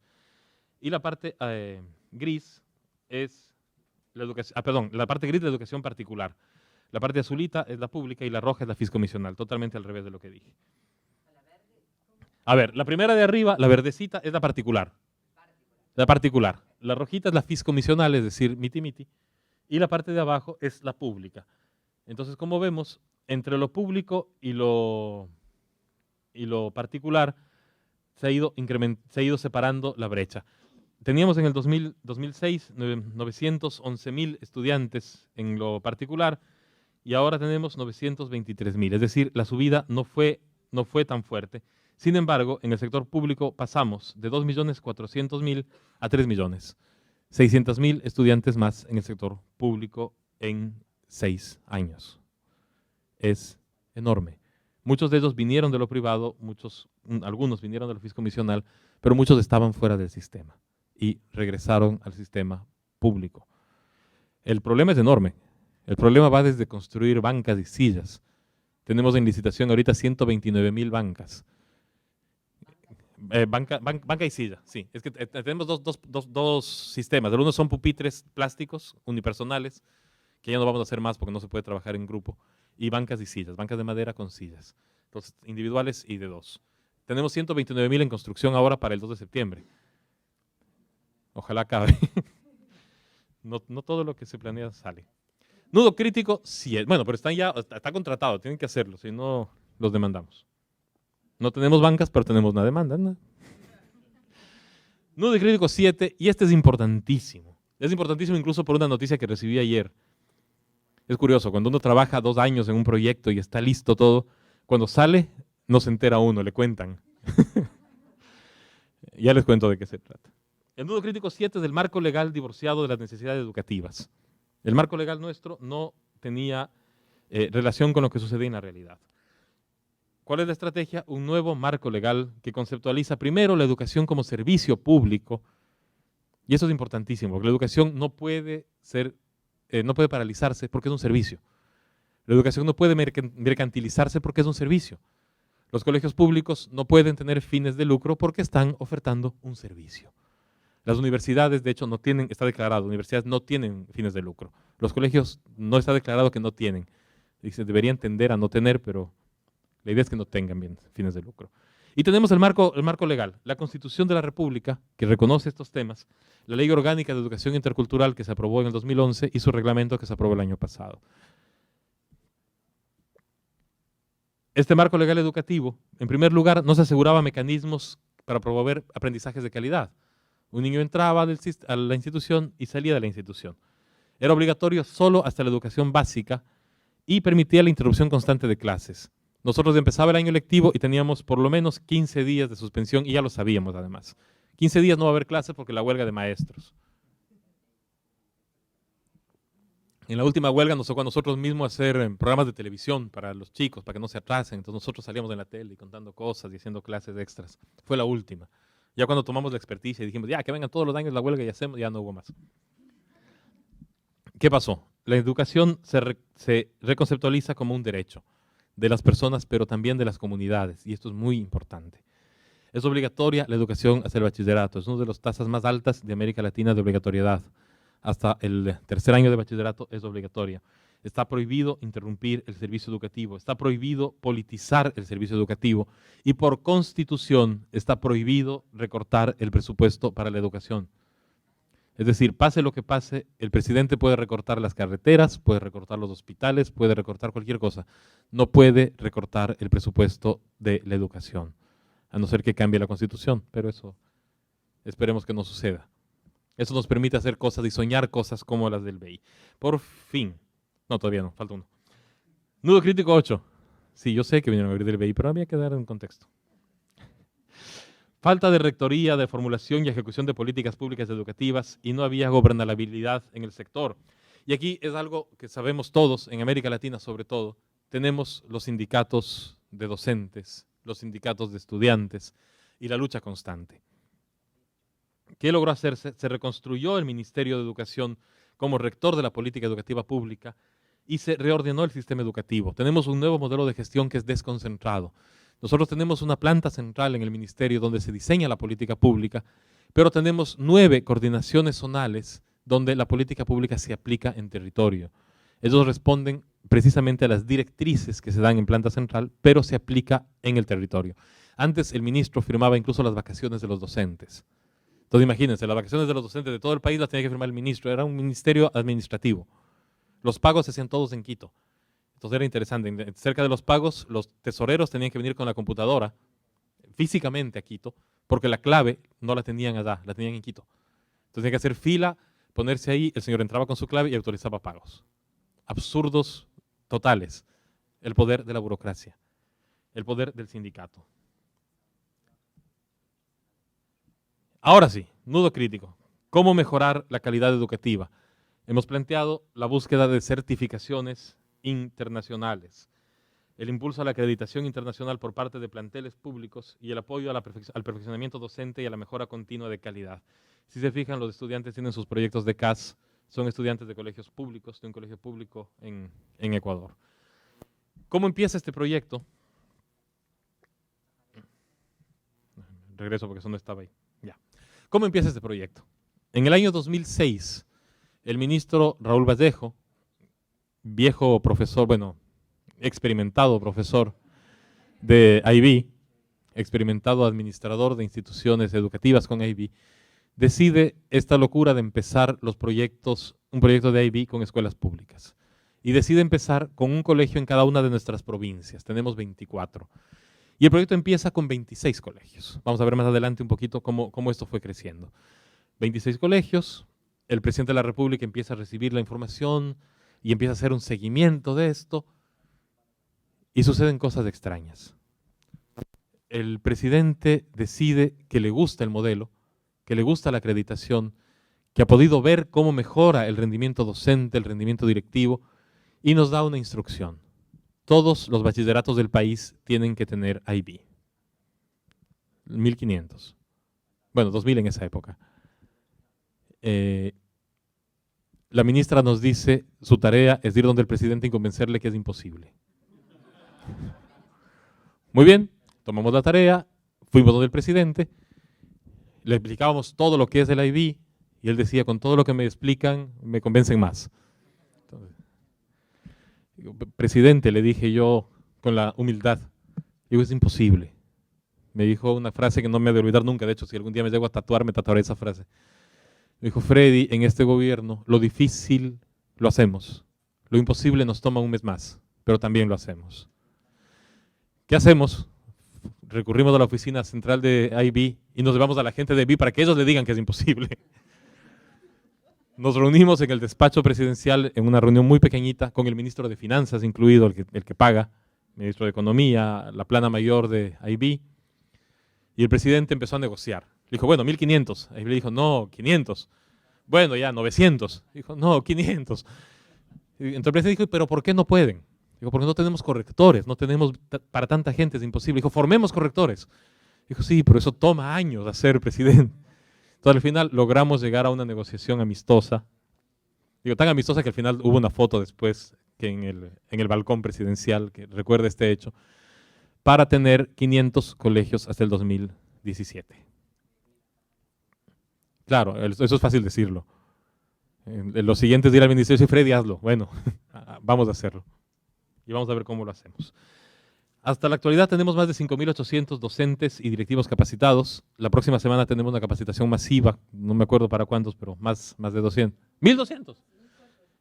Y la parte gris es la educación, la parte gris es la educación particular. La parte azulita es la pública y la roja es la fiscomisional, totalmente al revés de lo que dije. A ver, la primera de arriba, la verdecita, es la particular. La particular. La rojita es la fiscomisional, es decir, miti-miti. Y la parte de abajo es la pública. Entonces, como vemos, entre lo público y lo particular se ha ido separando la brecha. Teníamos en el 2006 911.000 estudiantes en lo particular y ahora tenemos 923.000. Es decir, la subida no fue tan fuerte. Sin embargo, en el sector público pasamos de 2.400.000 a 3 millones. 600.000 estudiantes más en el sector público en 6 años. Es enorme. Muchos de ellos vinieron de lo privado, algunos vinieron de lo fiscomisional, pero muchos estaban fuera del sistema y regresaron al sistema público. El problema es enorme. El problema va desde construir bancas y sillas. Tenemos en licitación ahorita 129.000 bancas. Banca y silla, sí. Es que tenemos dos sistemas. El uno son pupitres plásticos unipersonales, que ya no vamos a hacer más porque no se puede trabajar en grupo, y bancas y sillas, bancas de madera con sillas. Entonces, individuales y de 2. Tenemos 129.000 en construcción ahora para el 2 de septiembre. Ojalá acabe. No todo lo que se planea sale. Nudo crítico, sí. Bueno, pero está contratado, tienen que hacerlo, si no los demandamos. No tenemos bancas, pero tenemos una demanda, ¿no? Nudo crítico 7, y este es importantísimo. Es importantísimo incluso por una noticia que recibí ayer. Es curioso, cuando uno trabaja 2 años en un proyecto y está listo todo, cuando sale no se entera uno, le cuentan. Ya les cuento de qué se trata. El nudo crítico 7 es del marco legal divorciado de las necesidades educativas. El marco legal nuestro no tenía relación con lo que sucedía en la realidad. ¿Cuál es la estrategia? Un nuevo marco legal que conceptualiza primero la educación como servicio público, y eso es importantísimo, porque la educación no puede paralizarse porque es un servicio. La educación no puede mercantilizarse porque es un servicio. Los colegios públicos no pueden tener fines de lucro porque están ofertando un servicio. Las universidades, de hecho, no tienen, está declarado, universidades no tienen fines de lucro. Los colegios no está declarado que no tienen. Dice, deberían tender a no tener, pero la idea es que no tengan bien fines de lucro. Y tenemos el marco legal, la Constitución de la República, que reconoce estos temas, la Ley Orgánica de Educación Intercultural, que se aprobó en el 2011, y su reglamento, que se aprobó el año pasado. Este marco legal educativo, en primer lugar, nos aseguraba mecanismos para promover aprendizajes de calidad. Un niño entraba a la institución y salía de la institución. Era obligatorio solo hasta la educación básica y permitía la interrupción constante de clases. Nosotros empezaba el año lectivo y teníamos por lo menos 15 días de suspensión y ya lo sabíamos además. 15 días no va a haber clases porque la huelga de maestros. En la última huelga nos tocó a nosotros mismos hacer programas de televisión para los chicos, para que no se atrasen. Entonces nosotros salíamos en la tele y contando cosas y haciendo clases extras. Fue la última. Ya cuando tomamos la experticia y dijimos, ya que vengan todos los años la huelga y hacemos, ya no hubo más. ¿Qué pasó? La educación se reconceptualiza como un derecho de las personas, pero también de las comunidades, y esto es muy importante. Es obligatoria la educación hasta el bachillerato, es una de las tasas más altas de América Latina de obligatoriedad. Hasta el tercer año de bachillerato es obligatoria. Está prohibido interrumpir el servicio educativo, está prohibido politizar el servicio educativo y por constitución está prohibido recortar el presupuesto para la educación. Es decir, pase lo que pase, el presidente puede recortar las carreteras, puede recortar los hospitales, puede recortar cualquier cosa. No puede recortar el presupuesto de la educación, a no ser que cambie la Constitución, pero eso esperemos que no suceda. Eso nos permite hacer cosas y soñar cosas como las del BEI. Por fin. No, todavía no, falta uno. Nudo crítico 8. Sí, yo sé que vinieron a abrir del BEI, pero había que dar un contexto. Falta de rectoría, de formulación y ejecución de políticas públicas educativas y no había gobernabilidad en el sector. Y aquí es algo que sabemos todos, en América Latina sobre todo, tenemos los sindicatos de docentes, los sindicatos de estudiantes y la lucha constante. ¿Qué logró hacerse? Se reconstruyó el Ministerio de Educación como rector de la política educativa pública y se reordenó el sistema educativo. Tenemos un nuevo modelo de gestión que es desconcentrado. Nosotros tenemos una planta central en el ministerio donde se diseña la política pública, pero tenemos 9 coordinaciones zonales donde la política pública se aplica en territorio. Ellos responden precisamente a las directrices que se dan en planta central, pero se aplica en el territorio. Antes el ministro firmaba incluso las vacaciones de los docentes. Entonces imagínense, las vacaciones de los docentes de todo el país las tenía que firmar el ministro, era un ministerio administrativo. Los pagos se hacían todos en Quito. Entonces era interesante, cerca de los pagos los tesoreros tenían que venir con la computadora físicamente a Quito, porque la clave no la tenían allá, la tenían en Quito. Entonces tenían que hacer fila, ponerse ahí, el señor entraba con su clave y autorizaba pagos. Absurdos totales. El poder de la burocracia, el poder del sindicato. Ahora sí, nudo crítico. ¿Cómo mejorar la calidad educativa? Hemos planteado la búsqueda de certificaciones internacionales, el impulso a la acreditación internacional por parte de planteles públicos y el apoyo al perfeccionamiento docente y a la mejora continua de calidad. Si se fijan, los estudiantes tienen sus proyectos de CAS, son estudiantes de colegios públicos, de un colegio público en Ecuador. ¿Cómo empieza este proyecto? Regreso porque eso no estaba ahí. Ya. ¿Cómo empieza este proyecto? En el año 2006, el ministro Raúl Vallejo, viejo profesor, bueno, experimentado profesor de IB, experimentado administrador de instituciones educativas con IB, decide esta locura de empezar los proyectos, un proyecto de IB con escuelas públicas. Y decide empezar con un colegio en cada una de nuestras provincias. Tenemos 24. Y el proyecto empieza con 26 colegios. Vamos a ver más adelante un poquito cómo esto fue creciendo. 26 colegios, el presidente de la República empieza a recibir la información y empieza a hacer un seguimiento de esto y suceden cosas extrañas. El presidente decide que le gusta el modelo, que le gusta la acreditación, que ha podido ver cómo mejora el rendimiento docente, el rendimiento directivo y nos da una instrucción. Todos los bachilleratos del país tienen que tener IB. 1500. Bueno, 2000 en esa época. La ministra nos dice, su tarea es ir donde el presidente y convencerle que es imposible. Muy bien, tomamos la tarea, fuimos donde el presidente, le explicábamos todo lo que es el IB y él decía, con todo lo que me explican, me convencen más. Entonces, presidente, le dije yo con la humildad, digo, es imposible. me dijo una frase que no me he de olvidar nunca. De hecho, si algún día me llego a tatuar, me tatuaré esa frase. Me dijo: Freddy, en este gobierno lo difícil lo hacemos, lo imposible nos toma un mes más, pero también lo hacemos. ¿Qué hacemos? Recurrimos a la oficina central de IB y nos llevamos a la gente de IB para que ellos le digan que es imposible. Nos reunimos en el despacho presidencial en una reunión muy pequeñita, con el ministro de Finanzas incluido, el que paga, ministro de Economía, la plana mayor de IB, y el presidente empezó a negociar. Le dijo: bueno, 1.500. IB le dijo: no, 500. Bueno, ya, 900. Dijo: no, 500. Entonces el presidente dijo: pero ¿por qué no pueden? Dijo: porque no tenemos correctores, no tenemos, para tanta gente es imposible. Dijo: formemos correctores. Dijo: sí, pero eso toma años hacer, presidente. Entonces al final logramos llegar a una negociación amistosa. Digo, tan amistosa que al final hubo una foto después que en el balcón presidencial, que recuerda este hecho, para tener 500 colegios hasta el 2017. Claro, eso es fácil decirlo. Los siguientes dirán al ministerio: sí, Freddy, hazlo. Bueno, vamos a hacerlo. Y vamos a ver cómo lo hacemos. Hasta la actualidad tenemos más de 5.800 docentes y directivos capacitados. La próxima semana tenemos una capacitación masiva, no me acuerdo para cuántos, pero más de 200. ¿1.200?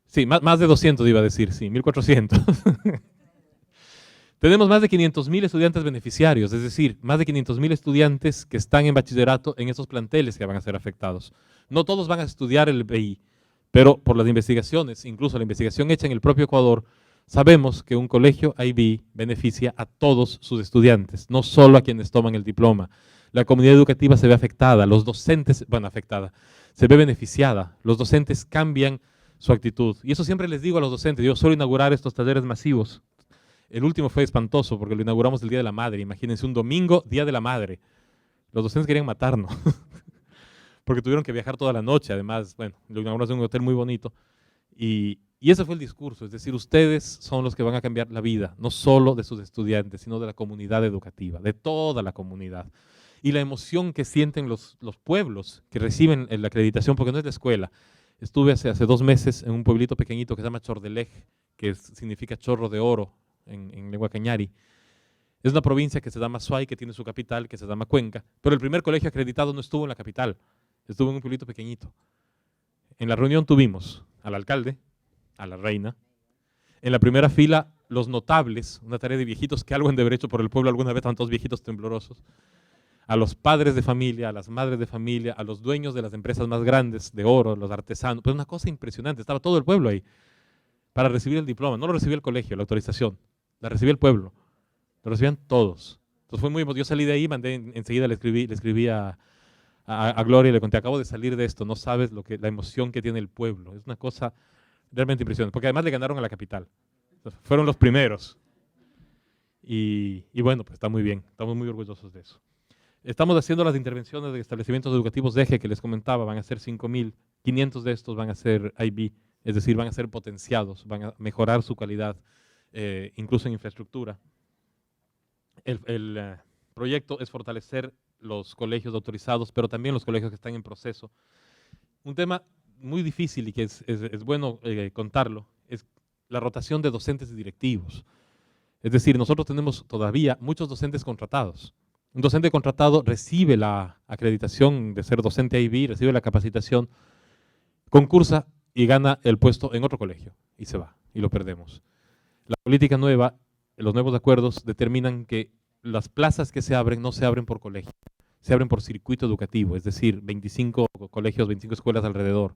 Sí, más de 200 iba a decir, sí, 1.400. Tenemos más de 500.000 estudiantes beneficiarios, es decir, más de 500.000 estudiantes que están en bachillerato en esos planteles que van a ser afectados. No todos van a estudiar el BI, pero por las investigaciones, incluso la investigación hecha en el propio Ecuador, sabemos que un colegio IB beneficia a todos sus estudiantes, no solo a quienes toman el diploma. La comunidad educativa se ve afectada, los docentes, bueno, afectada, se ve beneficiada, los docentes cambian su actitud. Y eso siempre les digo a los docentes: yo suelo inaugurar estos talleres masivos. El último fue espantoso porque lo inauguramos el Día de la Madre. Imagínense, un domingo, Día de la Madre. Los docentes querían matarnos porque tuvieron que viajar toda la noche. Además, bueno, lo inauguramos en un hotel muy bonito. Y ese fue el discurso, es decir, ustedes son los que van a cambiar la vida, no solo de sus estudiantes, sino de la comunidad educativa, de toda la comunidad. Y la emoción que sienten los pueblos que reciben la acreditación, porque no es la escuela. Estuve hace 2 meses en un pueblito pequeñito que se llama Chordelej, que significa chorro de oro en lengua cañari. Es una provincia que se llama Suay, que tiene su capital, que se llama Cuenca, pero el primer colegio acreditado no estuvo en la capital, estuvo en un pueblito pequeñito. En la reunión tuvimos al alcalde, a la reina, en la primera fila los notables, una tarea de viejitos que algo han de haber hecho por el pueblo alguna vez, tantos viejitos temblorosos, a los padres de familia, a las madres de familia, a los dueños de las empresas más grandes de oro, los artesanos, pues una cosa impresionante, estaba todo el pueblo ahí para recibir el diploma. No lo recibía el colegio, la autorización, la recibía el pueblo, lo recibían todos. Entonces fue muy emocionante. Yo salí de ahí, enseguida le escribí a Gloria y le conté: acabo de salir de esto, no sabes la emoción que tiene el pueblo, es una cosa realmente impresionante, porque además le ganaron a la capital. Entonces, fueron los primeros. Y bueno, pues está muy bien, estamos muy orgullosos de eso. Estamos haciendo las intervenciones de establecimientos educativos de eje que les comentaba, van a ser 5.500 de estos van a ser IB, es decir, van a ser potenciados, van a mejorar su calidad, incluso en infraestructura. El proyecto es fortalecer los colegios autorizados, pero también los colegios que están en proceso. Un tema muy difícil y que es bueno contarlo, es la rotación de docentes y directivos. Es decir, nosotros tenemos todavía muchos docentes contratados. Un docente contratado recibe la acreditación de ser docente IB, recibe la capacitación, concursa y gana el puesto en otro colegio y se va y lo perdemos. La política nueva, los nuevos acuerdos determinan que las plazas que se abren no se abren por colegio, se abren por circuito educativo, es decir, 25 colegios, 25 escuelas alrededor.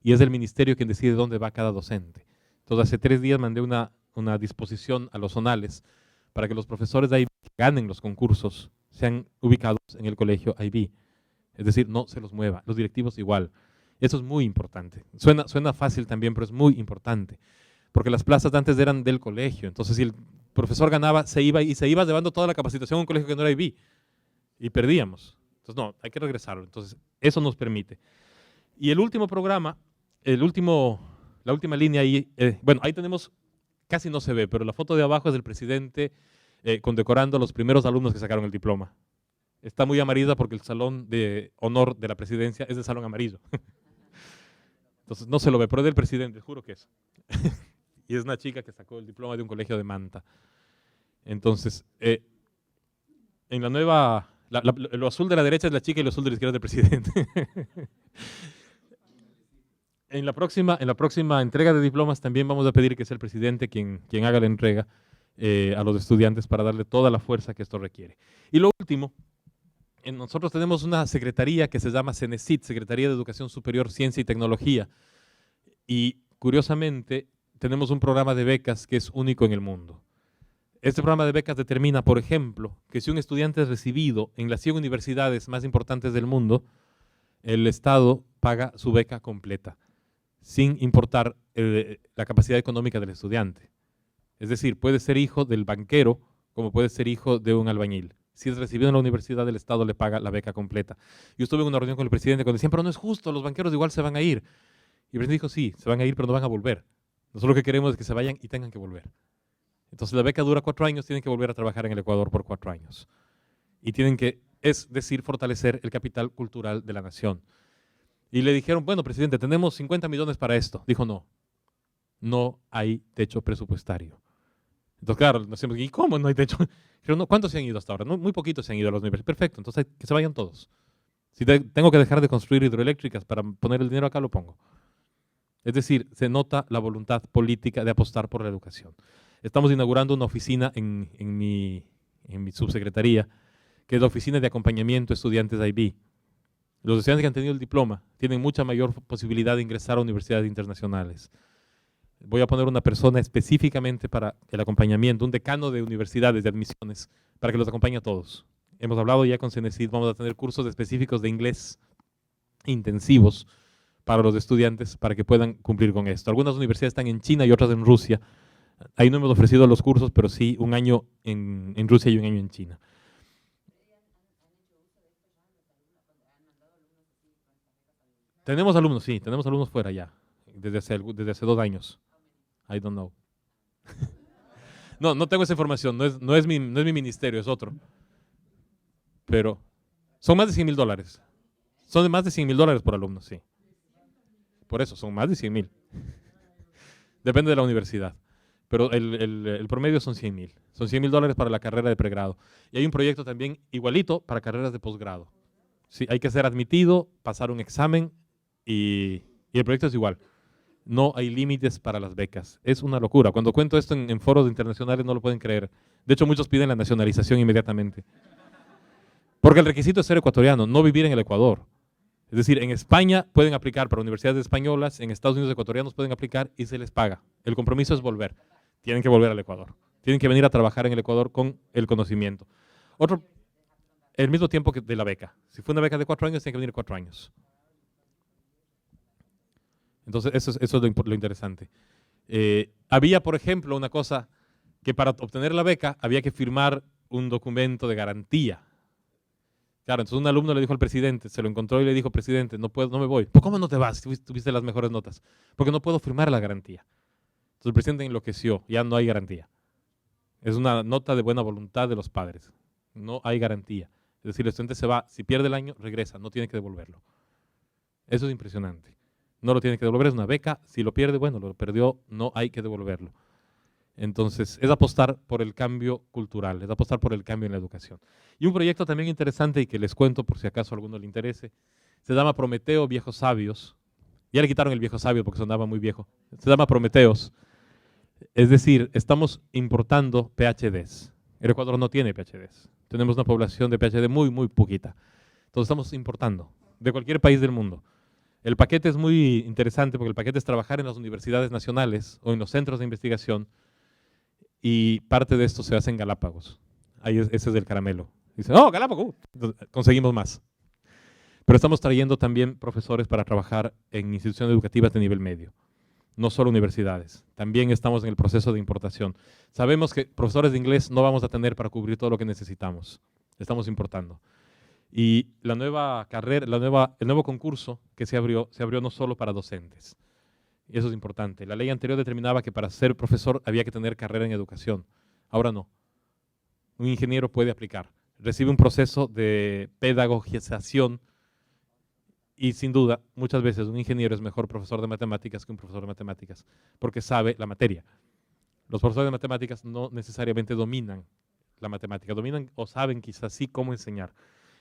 Y es el ministerio quien decide dónde va cada docente. Entonces, hace 3 días mandé una disposición a los zonales para que los profesores de IB que ganen los concursos sean ubicados en el colegio IB. Es decir, no se los mueva. Los directivos igual. Eso es muy importante. Suena fácil también, pero es muy importante. Porque las plazas de antes eran del colegio. Entonces, si el profesor ganaba, se iba llevando toda la capacitación a un colegio que no era IB. Y perdíamos. Entonces, no, hay que regresarlo. Entonces, eso nos permite. Y el último programa, la última línea ahí, bueno, ahí tenemos, casi no se ve, pero la foto de abajo es del presidente condecorando a los primeros alumnos que sacaron el diploma. Está muy amarilla porque el salón de honor de la presidencia es de salón amarillo. Entonces no se lo ve, pero es del presidente, juro que es. Y es una chica que sacó el diploma de un colegio de Manta. Entonces, En la nueva, lo azul de la derecha es la chica y lo azul de la izquierda es el presidente. En la próxima entrega de diplomas también vamos a pedir que sea el presidente quien haga la entrega a los estudiantes para darle toda la fuerza que esto requiere. Y lo último, nosotros tenemos una secretaría que se llama CENESIT, Secretaría de Educación Superior, Ciencia y Tecnología. Y curiosamente tenemos un programa de becas que es único en el mundo. Este programa de becas determina, por ejemplo, que si un estudiante es recibido en las 100 universidades más importantes del mundo, el Estado paga su beca completa, sin importar la capacidad económica del estudiante. Es decir, puede ser hijo del banquero como puede ser hijo de un albañil. Si es recibido en la universidad, el Estado le paga la beca completa. Yo estuve en una reunión con el presidente cuando decían, pero no es justo, los banqueros igual se van a ir. Y el presidente dijo, sí, se van a ir, pero no van a volver. Nosotros lo que queremos es que se vayan y tengan que volver. Entonces la beca dura 4 años, tienen que volver a trabajar en el Ecuador por 4 años. Y tienen que, es decir, fortalecer el capital cultural de la nación. Y le dijeron, bueno, presidente, tenemos 50 millones para esto. Dijo, no, no hay techo presupuestario. Entonces, claro, nos decimos, ¿y cómo no hay techo? Dijeron, no, ¿cuántos se han ido hasta ahora? No, muy poquitos se han ido a las universidades. Perfecto, entonces que se vayan todos. Si tengo que dejar de construir hidroeléctricas para poner el dinero acá, lo pongo. Es decir, se nota la voluntad política de apostar por la educación. Estamos inaugurando una oficina en mi subsecretaría, que es la Oficina de Acompañamiento Estudiantes IB. Los estudiantes que han tenido el diploma tienen mucha mayor posibilidad de ingresar a universidades internacionales. Voy a poner una persona específicamente para el acompañamiento, un decano de universidades, de admisiones, para que los acompañe a todos. Hemos hablado ya con CENESID, vamos a tener cursos específicos de inglés intensivos para los estudiantes para que puedan cumplir con esto. Algunas universidades están en China y otras en Rusia. Ahí no hemos ofrecido los cursos, pero sí un año en Rusia y un año en China. Tenemos alumnos, sí, tenemos alumnos fuera ya, desde hace 2 años. I don't know. No tengo esa información, no es mi ministerio, es otro. Pero son más de $100,000. Son de más de $100,000 por alumno, sí. Por eso, son más de 100,000. Depende de la universidad. Pero el promedio son 100,000. Son $100,000 para la carrera de pregrado. Y hay un proyecto también igualito para carreras de posgrado. Sí, hay que ser admitido, pasar un examen y el proyecto es igual. No hay límites para las becas. Es una locura. Cuando cuento esto en foros internacionales no lo pueden creer. De hecho, muchos piden la nacionalización inmediatamente. Porque el requisito es ser ecuatoriano, no vivir en el Ecuador. Es decir, en España pueden aplicar para universidades españolas, en Estados Unidos ecuatorianos pueden aplicar y se les paga. El compromiso es volver. Tienen que volver al Ecuador. Tienen que venir a trabajar en el Ecuador con el conocimiento. El mismo tiempo que de la beca. Si fue una beca de 4 años, tienen que venir 4 años. Entonces, eso es lo interesante. Había, por ejemplo, una cosa que para obtener la beca había que firmar un documento de garantía. Claro, entonces un alumno le dijo al presidente, se lo encontró y le dijo, presidente, no me voy. ¿Por cómo no te vas si tuviste las mejores notas? Porque no puedo firmar la garantía. Entonces el presidente enloqueció, ya no hay garantía. Es una nota de buena voluntad de los padres. No hay garantía. Es decir, el estudiante se va, si pierde el año, regresa, no tiene que devolverlo. Eso es impresionante. No lo tiene que devolver, es una beca. Si lo pierde, bueno, lo perdió, no hay que devolverlo. Entonces, es apostar por el cambio cultural, es apostar por el cambio en la educación. Y un proyecto también interesante y que les cuento por si acaso a alguno le interese, se llama Prometeo Viejos Sabios. Ya le quitaron el viejo sabio porque sonaba muy viejo. Se llama Prometeos. Es decir, estamos importando PhDs. El Ecuador no tiene PhDs. Tenemos una población de PhD muy, muy poquita. Entonces estamos importando de cualquier país del mundo. El paquete es muy interesante porque el paquete es trabajar en las universidades nacionales o en los centros de investigación y parte de esto se hace en Galápagos. Ahí ese es el caramelo. Dice, oh, Galápagos, conseguimos más. Pero estamos trayendo también profesores para trabajar en instituciones educativas de nivel medio, no solo universidades. También estamos en el proceso de importación. Sabemos que profesores de inglés no vamos a tener para cubrir todo lo que necesitamos. Estamos importando. Y la nueva carrera, el nuevo concurso que se abrió no solo para docentes. Y eso es importante. La ley anterior determinaba que para ser profesor había que tener carrera en educación. Ahora no. Un ingeniero puede aplicar. Recibe un proceso de pedagogización y sin duda, muchas veces un ingeniero es mejor profesor de matemáticas que un profesor de matemáticas porque sabe la materia. Los profesores de matemáticas no necesariamente dominan la matemática, dominan o saben quizás sí cómo enseñar.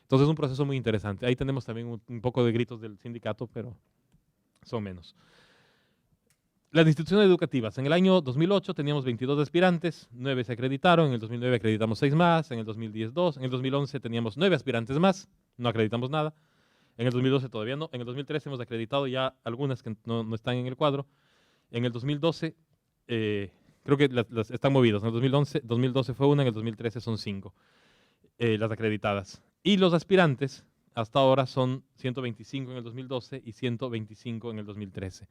Entonces es un proceso muy interesante. Ahí tenemos también un poco de gritos del sindicato, pero son menos. Las instituciones educativas. En el año 2008 teníamos 22 aspirantes, 9 se acreditaron, en el 2009 acreditamos 6 más, en el 2010 2, en el 2011 teníamos 9 aspirantes más, no acreditamos nada, en el 2012 todavía no, en el 2013 hemos acreditado ya algunas que no están en el cuadro, en el 2012 creo que las están movidas, en el 2012 fue una, en el 2013 son 5 las acreditadas. Y los aspirantes hasta ahora son 125 en el 2012 y 125 en el 2013.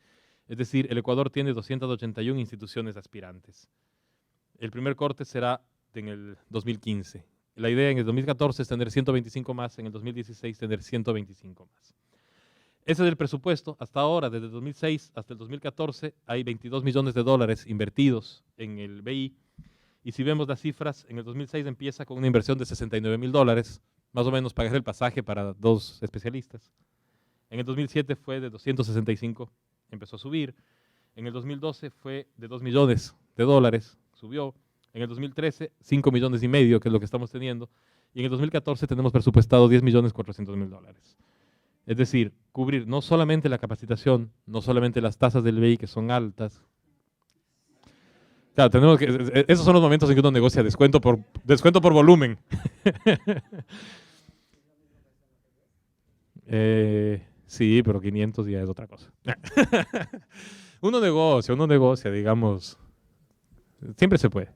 Es decir, el Ecuador tiene 281 instituciones aspirantes. El primer corte será en el 2015. La idea en el 2014 es tener 125 más, en el 2016 tener 125 más. Ese es el presupuesto. Hasta ahora, desde el 2006 hasta el 2014, hay 22 millones de dólares invertidos en el BI. Y si vemos las cifras, en el 2006 empieza con una inversión de 69 mil dólares, más o menos pagar el pasaje para 2 especialistas. En el 2007 fue de 265, empezó a subir. En el 2012 fue de 2 millones de dólares, subió. En el 2013, 5 millones y medio, que es lo que estamos teniendo. Y en el 2014 tenemos presupuestado 10 millones 400 mil dólares. Es decir, cubrir no solamente la capacitación, no solamente las tasas del BI que son altas. Claro, tenemos que, esos son los momentos en que uno negocia descuento por volumen. Sí, pero 500 ya es otra cosa. Uno negocia, digamos. Siempre se puede.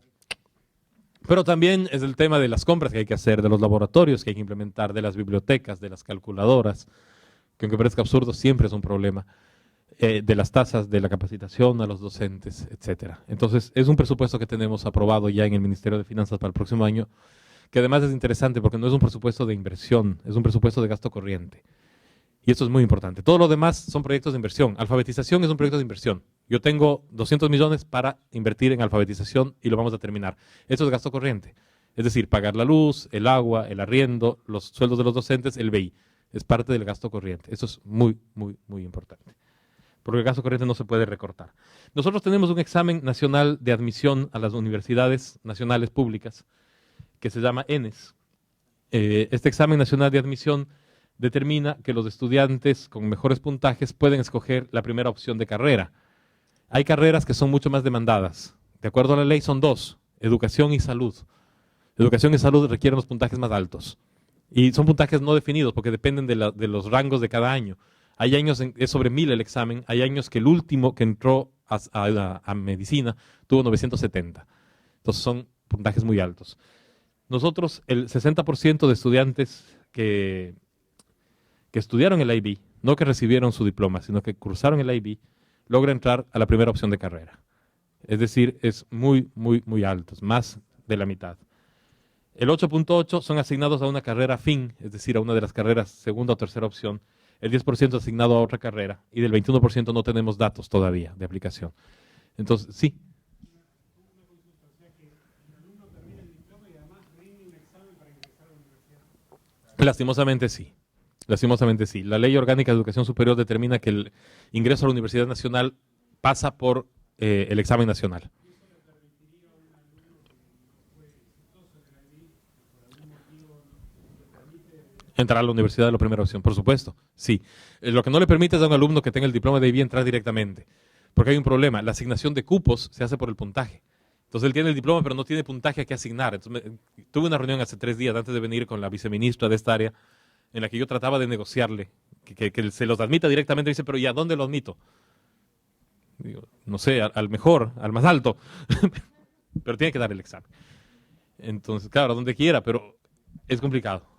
Pero también es el tema de las compras que hay que hacer, de los laboratorios que hay que implementar, de las bibliotecas, de las calculadoras, que aunque parezca absurdo, siempre es un problema, de las tasas de la capacitación a los docentes, etcétera. Entonces, es un presupuesto que tenemos aprobado ya en el Ministerio de Finanzas para el próximo año, que además es interesante porque no es un presupuesto de inversión, es un presupuesto de gasto corriente. Y esto es muy importante. Todo lo demás son proyectos de inversión. Alfabetización es un proyecto de inversión. Yo tengo 200 millones para invertir en alfabetización y lo vamos a terminar. Esto es gasto corriente. Es decir, pagar la luz, el agua, el arriendo, los sueldos de los docentes, el BI. Es parte del gasto corriente. Eso es muy, muy, muy importante. Porque el gasto corriente no se puede recortar. Nosotros tenemos un examen nacional de admisión a las universidades nacionales públicas que se llama ENES. Este examen nacional de admisión determina que los estudiantes con mejores puntajes pueden escoger la primera opción de carrera. Hay carreras que son mucho más demandadas. De acuerdo a la ley son 2, educación y salud. Educación y salud requieren los puntajes más altos. Y son puntajes no definidos porque dependen de los rangos de cada año. Hay años, es sobre 1000 el examen, hay años que el último que entró a medicina tuvo 970. Entonces son puntajes muy altos. Nosotros, el 60% de estudiantes que estudiaron el IB, no que recibieron su diploma, sino que cursaron el IB, logra entrar a la primera opción de carrera. Es decir, es muy, muy, muy alto, es más de la mitad. El 8.8 son asignados a una carrera afín, es decir, a una de las carreras segunda o tercera opción. El 10% asignado a otra carrera y del 21% no tenemos datos todavía de aplicación. Entonces, sí. Lastimosamente sí. Lastimosamente sí. La Ley Orgánica de Educación Superior determina que el ingreso a la Universidad Nacional pasa por el examen nacional. Entrar a la universidad de la primera opción, por supuesto, sí. Lo que no le permite es a un alumno que tenga el diploma de IB entrar directamente, porque hay un problema. La asignación de cupos se hace por el puntaje. Entonces él tiene el diploma, pero no tiene puntaje a qué asignar. Entonces, tuve una reunión hace 3 días antes de venir con la viceministra de esta área, en la que yo trataba de negociarle, que se los admita directamente. Dice, pero ¿y a dónde lo admito? Digo, no sé, al mejor, al más alto, pero tiene que dar el examen. Entonces, claro, a donde quiera, pero es complicado.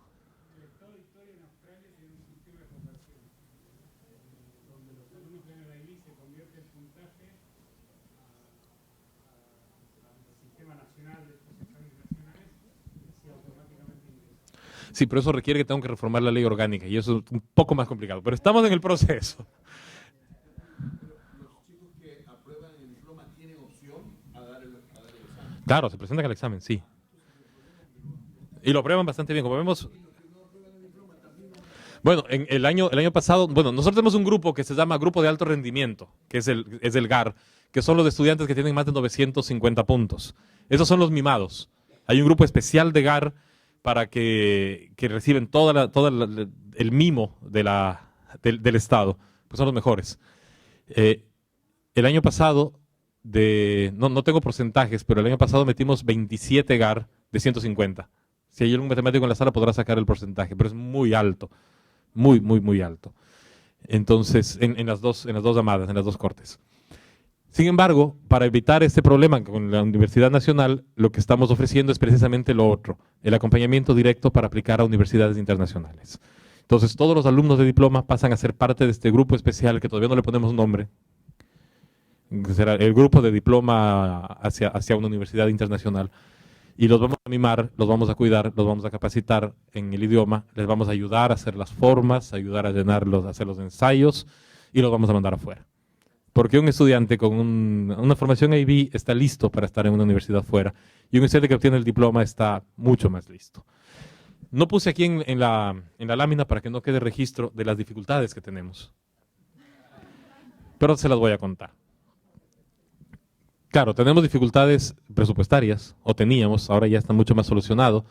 Sí, pero eso requiere que tengo que reformar la ley orgánica y eso es un poco más complicado, pero estamos en el proceso. ¿Los chicos que aprueban el diploma tienen opción a dar el examen? Claro, se presentan al examen, sí. Y lo aprueban bastante bien, como vemos. Bueno, en el año pasado, bueno, nosotros tenemos un grupo que se llama Grupo de Alto Rendimiento, que es el GAR, que son los estudiantes que tienen más de 950 puntos. Esos son los mimados. Hay un grupo especial de GAR para que reciben el mimo del Estado, pues son los mejores. El año pasado, no tengo porcentajes, pero el año pasado metimos 27 GAR de 150. Si hay algún matemático en la sala podrá sacar el porcentaje, pero es muy alto, muy, muy, muy alto. Entonces, en las dos llamadas, en las dos cortes. Sin embargo, para evitar este problema con la Universidad Nacional, lo que estamos ofreciendo es precisamente lo otro, el acompañamiento directo para aplicar a universidades internacionales. Entonces, todos los alumnos de diploma pasan a ser parte de este grupo especial, que todavía no le ponemos nombre, que será el grupo de diploma hacia una universidad internacional, y los vamos a mimar, los vamos a cuidar, los vamos a capacitar en el idioma, les vamos a ayudar a hacer las formas, ayudar a llenarlos, a hacer los ensayos, y los vamos a mandar afuera. Porque un estudiante con una formación IB está listo para estar en una universidad fuera, y un estudiante que obtiene el diploma está mucho más listo. No puse aquí en la lámina para que no quede registro de las dificultades que tenemos, pero se las voy a contar. Claro, tenemos dificultades presupuestarias, o teníamos, ahora ya está mucho más solucionado.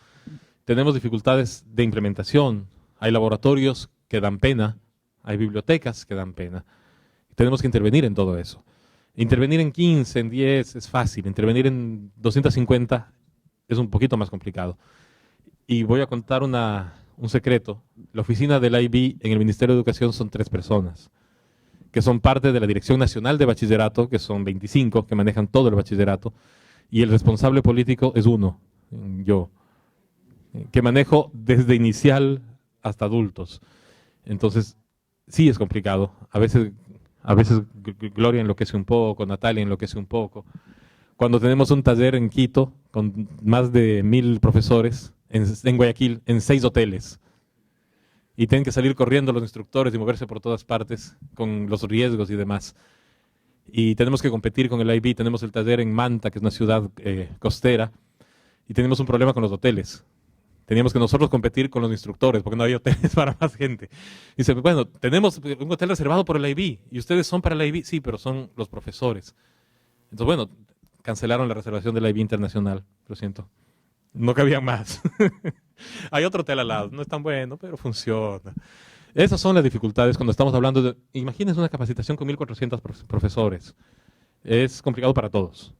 Tenemos dificultades de implementación, hay laboratorios que dan pena, hay bibliotecas que dan pena. Tenemos que intervenir en todo eso. Intervenir en 15, en 10 es fácil, intervenir en 250 es un poquito más complicado. Y voy a contar un secreto. La oficina del IB en el Ministerio de Educación son 3 personas, que son parte de la Dirección Nacional de Bachillerato, que son 25, que manejan todo el bachillerato, y el responsable político es uno, yo, que manejo desde inicial hasta adultos. Entonces, sí es complicado. A veces Gloria enloquece un poco, Natalia enloquece un poco. Cuando tenemos un taller en Quito con más de 1000 profesores, en Guayaquil, en 6 hoteles, y tienen que salir corriendo los instructores y moverse por todas partes con los riesgos y demás. Y tenemos que competir con el IB, tenemos el taller en Manta, que es una ciudad costera, y tenemos un problema con los hoteles. Teníamos que nosotros competir con los instructores, porque no había hoteles para más gente. Y dice, bueno, tenemos un hotel reservado por el IB, y ustedes son para el IB, sí, pero son los profesores. Entonces, bueno, cancelaron la reservación del IB internacional, lo siento. No cabían más. Hay otro hotel al lado, no es tan bueno, pero funciona. Esas son las dificultades cuando estamos hablando de... Imagínense una capacitación con 1400 profesores. Es complicado para todos.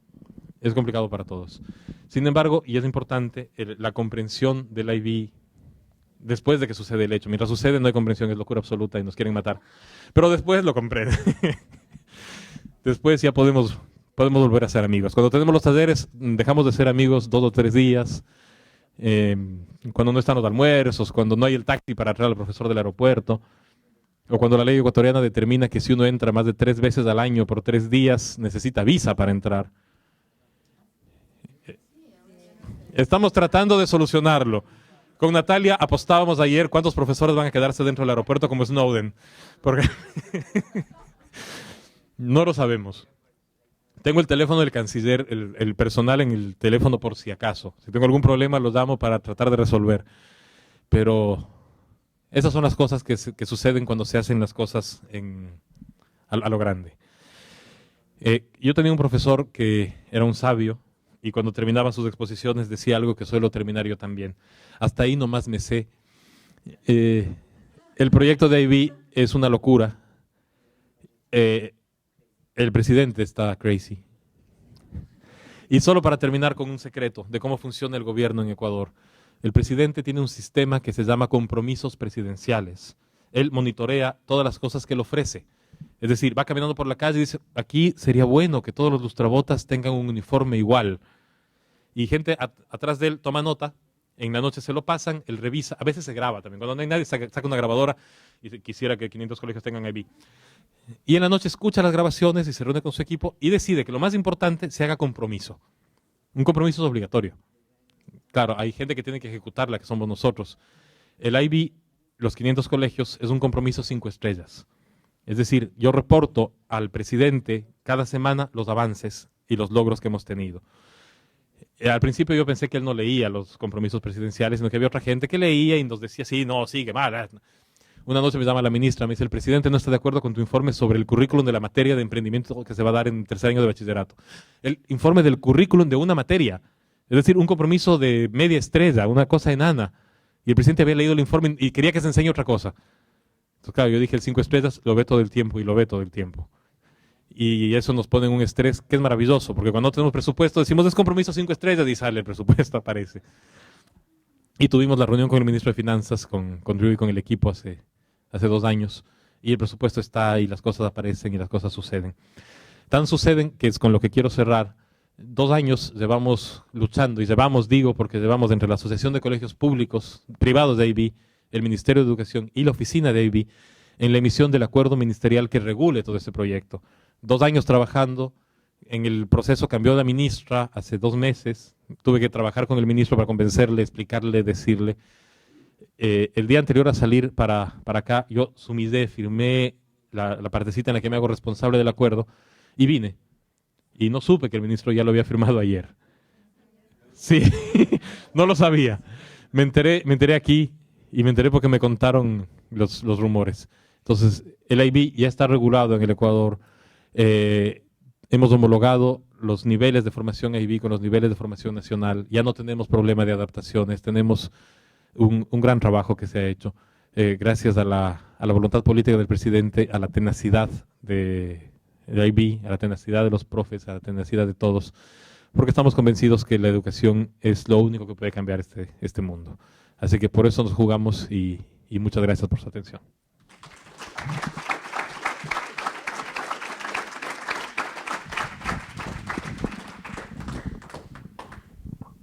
Es complicado para todos. Sin embargo, y es importante, la comprensión del IB después de que sucede el hecho. Mientras sucede no hay comprensión, es locura absoluta y nos quieren matar. Pero después lo comprenden. Después ya podemos volver a ser amigos. Cuando tenemos los talleres, dejamos de ser amigos 2 o 3 días. Cuando no están los almuerzos, cuando no hay el taxi para traer al profesor del aeropuerto, o cuando la ley ecuatoriana determina que si uno entra más de 3 veces al año por 3 días, necesita visa para entrar. Estamos tratando de solucionarlo. Con Natalia apostábamos ayer cuántos profesores van a quedarse dentro del aeropuerto como Snowden. Porque no lo sabemos. Tengo el teléfono del canciller, el personal en el teléfono por si acaso. Si tengo algún problema los llamo para tratar de resolver. Pero esas son las cosas que suceden cuando se hacen las cosas a lo grande. Yo tenía un profesor que era un sabio y cuando terminaba sus exposiciones decía algo que suelo terminar yo también. Hasta ahí nomás me sé. El proyecto de IB es una locura. El presidente está crazy. Y solo para terminar con un secreto de cómo funciona el gobierno en Ecuador. El presidente tiene un sistema que se llama compromisos presidenciales. Él monitorea todas las cosas que él ofrece. Es decir, va caminando por la calle y dice, aquí sería bueno que todos los lustrabotas tengan un uniforme igual. Y gente atrás de él toma nota, en la noche se lo pasan, él revisa, a veces se graba también. Cuando no hay nadie, saca una grabadora y quisiera que 500 colegios tengan IB. Y en la noche escucha las grabaciones y se reúne con su equipo y decide que lo más importante se haga compromiso. Un compromiso es obligatorio. Claro, hay gente que tiene que ejecutarla, que somos nosotros. El IB, los 500 colegios, es un compromiso 5 estrellas. Es decir, yo reporto al presidente cada semana los avances y los logros que hemos tenido. Al principio yo pensé que él no leía los compromisos presidenciales, sino que había otra gente que leía y nos decía, sí, no, sigue mal. Una noche me llama la ministra, me dice, el presidente no está de acuerdo con tu informe sobre el currículum de la materia de emprendimiento que se va a dar en 3er año de bachillerato. El informe del currículum de una materia. Es decir, un compromiso de media estrella, una cosa enana. Y el presidente había leído el informe y quería que se enseñe otra cosa. Entonces, claro, yo dije, el 5 estrellas lo ve todo el tiempo y lo ve todo el tiempo. Y eso nos pone en un estrés que es maravilloso, porque cuando no tenemos presupuesto decimos, es compromiso 5 estrellas y sale el presupuesto, aparece. Y tuvimos la reunión con el ministro de Finanzas, con Drew y con el equipo hace 2 años, y el presupuesto está y las cosas aparecen y las cosas suceden. Tan suceden que es con lo que quiero cerrar. 2 años llevamos luchando, y digo porque llevamos entre la Asociación de Colegios Públicos Privados de IB, el Ministerio de Educación y la oficina de IB, en la emisión del acuerdo ministerial que regule todo este proyecto. 2 años trabajando, en el proceso cambió la ministra hace 2 meses, tuve que trabajar con el ministro para convencerle, explicarle, decirle. El día anterior a salir para acá, yo sumidé, firmé la partecita en la que me hago responsable del acuerdo y vine. Y no supe que el ministro ya lo había firmado ayer. Sí, no lo sabía. Me enteré aquí y me enteré porque me contaron los rumores. Entonces, el IB ya está regulado en el Ecuador. Hemos homologado los niveles de formación IB con los niveles de formación nacional. Ya no tenemos problema de adaptaciones. Tenemos un gran trabajo que se ha hecho gracias a la voluntad política del presidente, a la tenacidad de IB, a la tenacidad de los profes, a la tenacidad de todos, porque estamos convencidos que la educación es lo único que puede cambiar este mundo. Así que por eso nos jugamos y muchas gracias por su atención.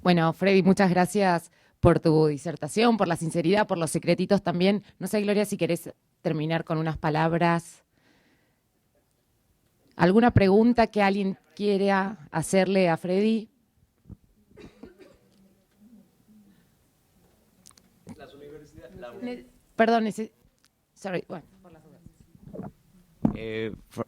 Bueno, Freddy, muchas gracias por tu disertación, por la sinceridad, por los secretitos también. No sé, Gloria, si querés terminar con unas palabras. ¿Alguna pregunta que alguien quiera hacerle a Freddy? Las universidades. Perdón, sorry, bueno, por las dudas.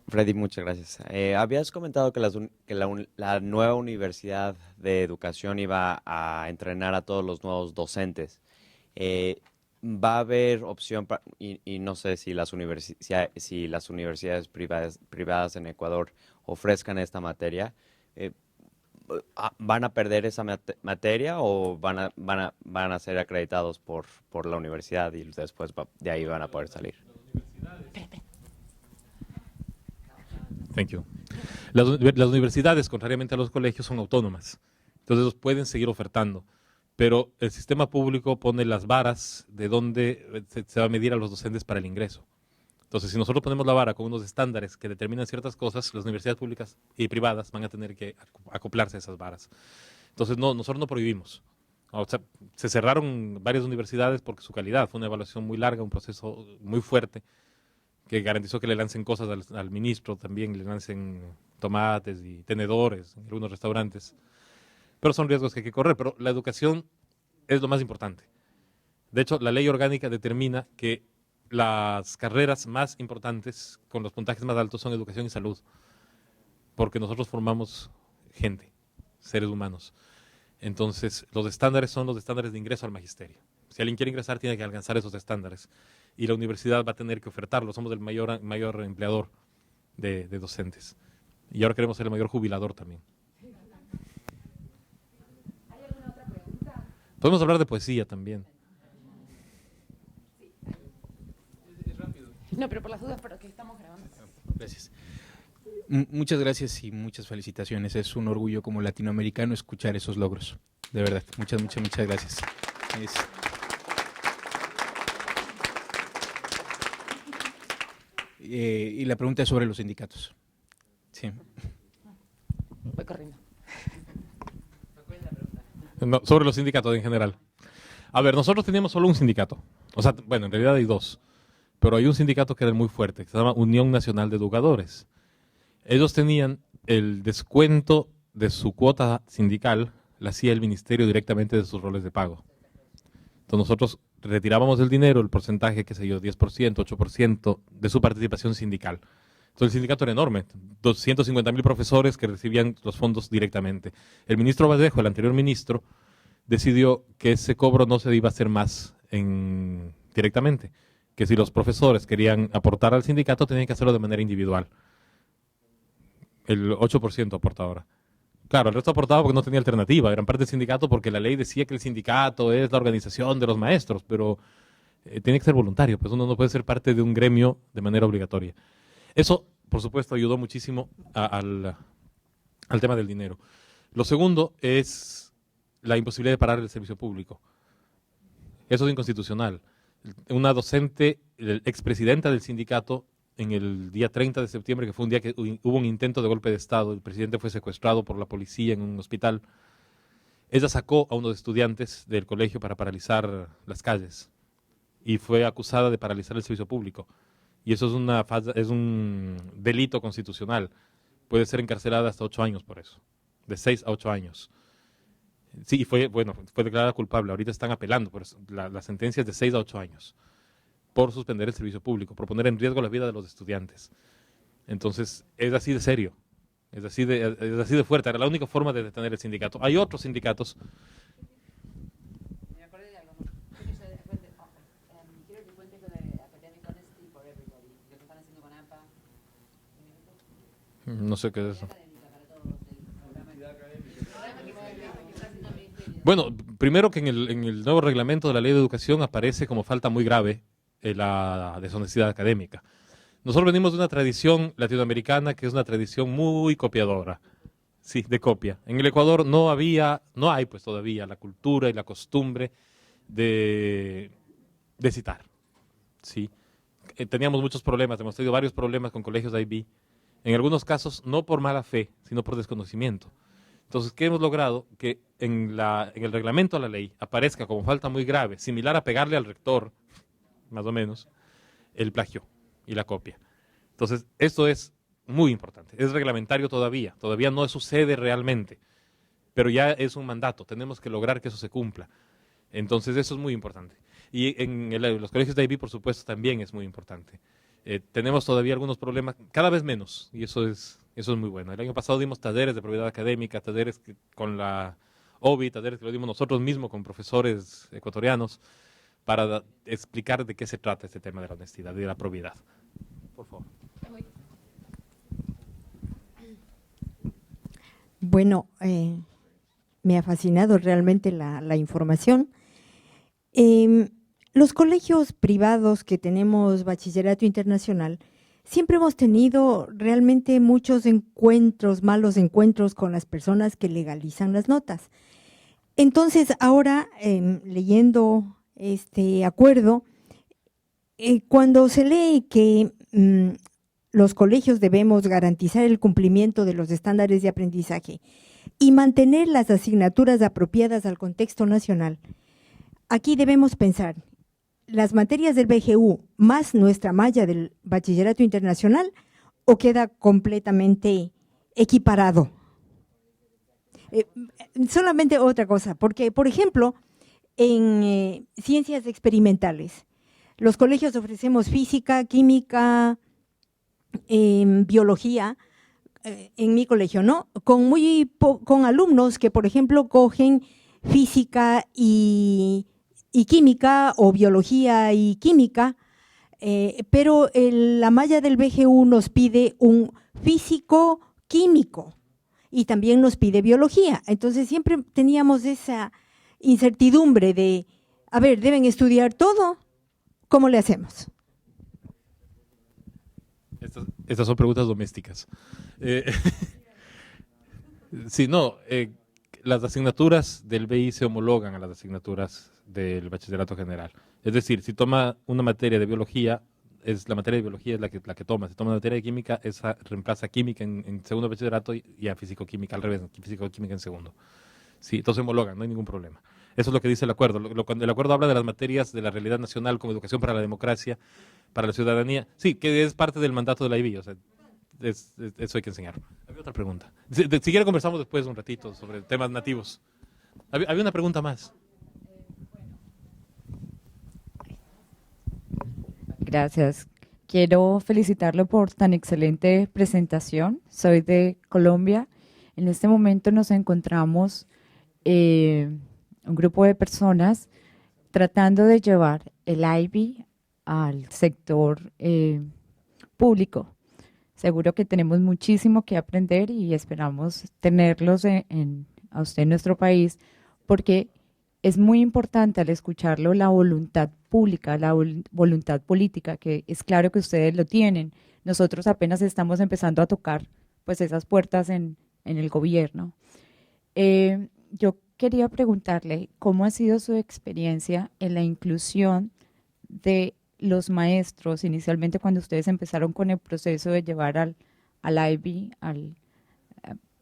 Freddy, muchas gracias. Habías comentado que la nueva universidad de educación iba a entrenar a todos los nuevos docentes. ¿Va a haber opción, y no sé si las universidades privadas en Ecuador ofrezcan esta materia, ¿van a perder esa materia o van a ser acreditados por la universidad y después de ahí van a poder salir? Thank you. Las universidades, contrariamente a los colegios, son autónomas. Entonces, ellos pueden seguir ofertando. Pero el sistema público pone las varas de donde se va a medir a los docentes para el ingreso. Entonces, si nosotros ponemos la vara con unos estándares que determinan ciertas cosas, las universidades públicas y privadas van a tener que acoplarse a esas varas. Entonces, nosotros no prohibimos. O sea, se cerraron varias universidades porque su calidad fue una evaluación muy larga, un proceso muy fuerte, que garantizó que le lancen cosas al ministro también, le lancen tomates y tenedores en algunos restaurantes. Pero son riesgos que hay que correr, pero la educación es lo más importante. De hecho, la ley orgánica determina que las carreras más importantes, con los puntajes más altos, son educación y salud, porque nosotros formamos gente, seres humanos. Entonces, los estándares son los estándares de ingreso al magisterio. Si alguien quiere ingresar, tiene que alcanzar esos estándares. Y la universidad va a tener que ofertarlo. Somos el mayor empleador de docentes. Y ahora queremos ser el mayor jubilador también. ¿Hay alguna otra pregunta? Podemos hablar de poesía también. No, pero por las dudas, pero que estamos grabando. Gracias. Muchas gracias y muchas felicitaciones. Es un orgullo como latinoamericano escuchar esos logros. De verdad, muchas gracias. Y la pregunta es sobre los sindicatos. Sí. Voy corriendo. No, sobre los sindicatos en general. A ver, nosotros teníamos solo un sindicato. O sea, bueno, en realidad hay 2. Pero hay un sindicato que era muy fuerte, que se llama Unión Nacional de Educadores. Ellos tenían el descuento de su cuota sindical, la hacía el ministerio directamente de sus roles de pago. Entonces nosotros retirábamos el dinero, el porcentaje, qué sé yo, 10%, 8% de su participación sindical. Entonces el sindicato era enorme, 250.000 profesores que recibían los fondos directamente. El ministro Vallejo, el anterior ministro, decidió que ese cobro no se iba a hacer más directamente, que si los profesores querían aportar al sindicato tenían que hacerlo de manera individual. El 8% aporta ahora. Claro, el resto aportaba porque no tenía alternativa. Eran parte del sindicato porque la ley decía que el sindicato es la organización de los maestros, pero tiene que ser voluntario, pues uno no puede ser parte de un gremio de manera obligatoria. Eso, por supuesto, ayudó muchísimo al tema del dinero. Lo segundo es la imposibilidad de parar el servicio público. Eso es inconstitucional. Una docente, expresidenta del sindicato, en el día 30 de septiembre, que fue un día que hubo un intento de golpe de Estado, el presidente fue secuestrado por la policía en un hospital, ella sacó a unos estudiantes del colegio para paralizar las calles y fue acusada de paralizar el servicio público. Y eso es un delito constitucional. Puede ser encarcelada hasta 8 años por eso, de 6 a 8 años. Sí, fue declarada culpable. Ahorita están apelando por eso. La sentencia es de 6 a 8 años por suspender el servicio público, por poner en riesgo la vida de los estudiantes. Entonces, es así de serio, es así de fuerte. Era la única forma de detener el sindicato. Hay otros sindicatos. No sé qué es eso. Bueno, primero que en el nuevo reglamento de la Ley de Educación aparece como falta muy grave la deshonestidad académica. Nosotros venimos de una tradición latinoamericana que es una tradición muy copiadora, sí, de copia. En el Ecuador no hay pues todavía la cultura y la costumbre de citar, sí. Teníamos muchos problemas, hemos tenido varios problemas con colegios de IB, en algunos casos no por mala fe, sino por desconocimiento. Entonces, ¿qué hemos logrado? Que en el reglamento de la ley aparezca como falta muy grave, similar a pegarle al rector, más o menos, el plagio y la copia. Entonces, esto es muy importante. Es reglamentario todavía no sucede realmente, pero ya es un mandato. Tenemos que lograr que eso se cumpla. Entonces, eso es muy importante. Y en los colegios de IB, por supuesto, también es muy importante. Tenemos todavía algunos problemas, cada vez menos, y eso es muy bueno. El año pasado dimos talleres de probidad académica, talleres con la OBI, talleres que lo dimos nosotros mismos con profesores ecuatorianos, para explicar de qué se trata este tema de la honestidad y de la probidad. Por favor. Bueno, me ha fascinado realmente la información. Los colegios privados que tenemos bachillerato internacional, siempre hemos tenido realmente muchos malos encuentros con las personas que legalizan las notas. Entonces, ahora, leyendo este acuerdo, cuando se lee que los colegios debemos garantizar el cumplimiento de los estándares de aprendizaje y mantener las asignaturas apropiadas al contexto nacional, aquí debemos pensar, las materias del BGU más nuestra malla del bachillerato internacional, o queda completamente equiparado. Solamente otra cosa, porque por ejemplo, en ciencias experimentales, los colegios ofrecemos física, química, biología, en mi colegio, ¿no? Con alumnos que, por ejemplo, cogen física y química o biología y química, pero la malla del BGU nos pide un físico químico y también nos pide biología. Entonces siempre teníamos esa incertidumbre de, a ver, deben estudiar todo, ¿cómo le hacemos? Estas son preguntas domésticas. Sí, no, las asignaturas del BI se homologan a las asignaturas del bachillerato general. Es decir, si toma una materia de biología, la materia de biología es la que toma. Si toma una materia de química, esa reemplaza a química en segundo bachillerato y a físico-química al revés, físico-química en segundo. Sí, entonces homologan, no hay ningún problema. Eso es lo que dice el acuerdo. Cuando el acuerdo habla de las materias de la realidad nacional como educación para la democracia, para la ciudadanía, sí, que es parte del mandato de la IBI, o sea, eso hay que enseñar. Había otra pregunta. Si quiere conversamos después un ratito sobre temas nativos. Había una pregunta más. Gracias. Quiero felicitarlo por tan excelente presentación. Soy de Colombia. En este momento nos encontramos un grupo de personas tratando de llevar el IB al sector público. Seguro que tenemos muchísimo que aprender y esperamos tenerlos a usted en nuestro país, porque es muy importante al escucharlo la voluntad pública, la voluntad política, que es claro que ustedes lo tienen. Nosotros apenas estamos empezando a tocar pues esas puertas en el gobierno. Yo quería preguntarle cómo ha sido su experiencia en la inclusión de los maestros, inicialmente cuando ustedes empezaron con el proceso de llevar al IB,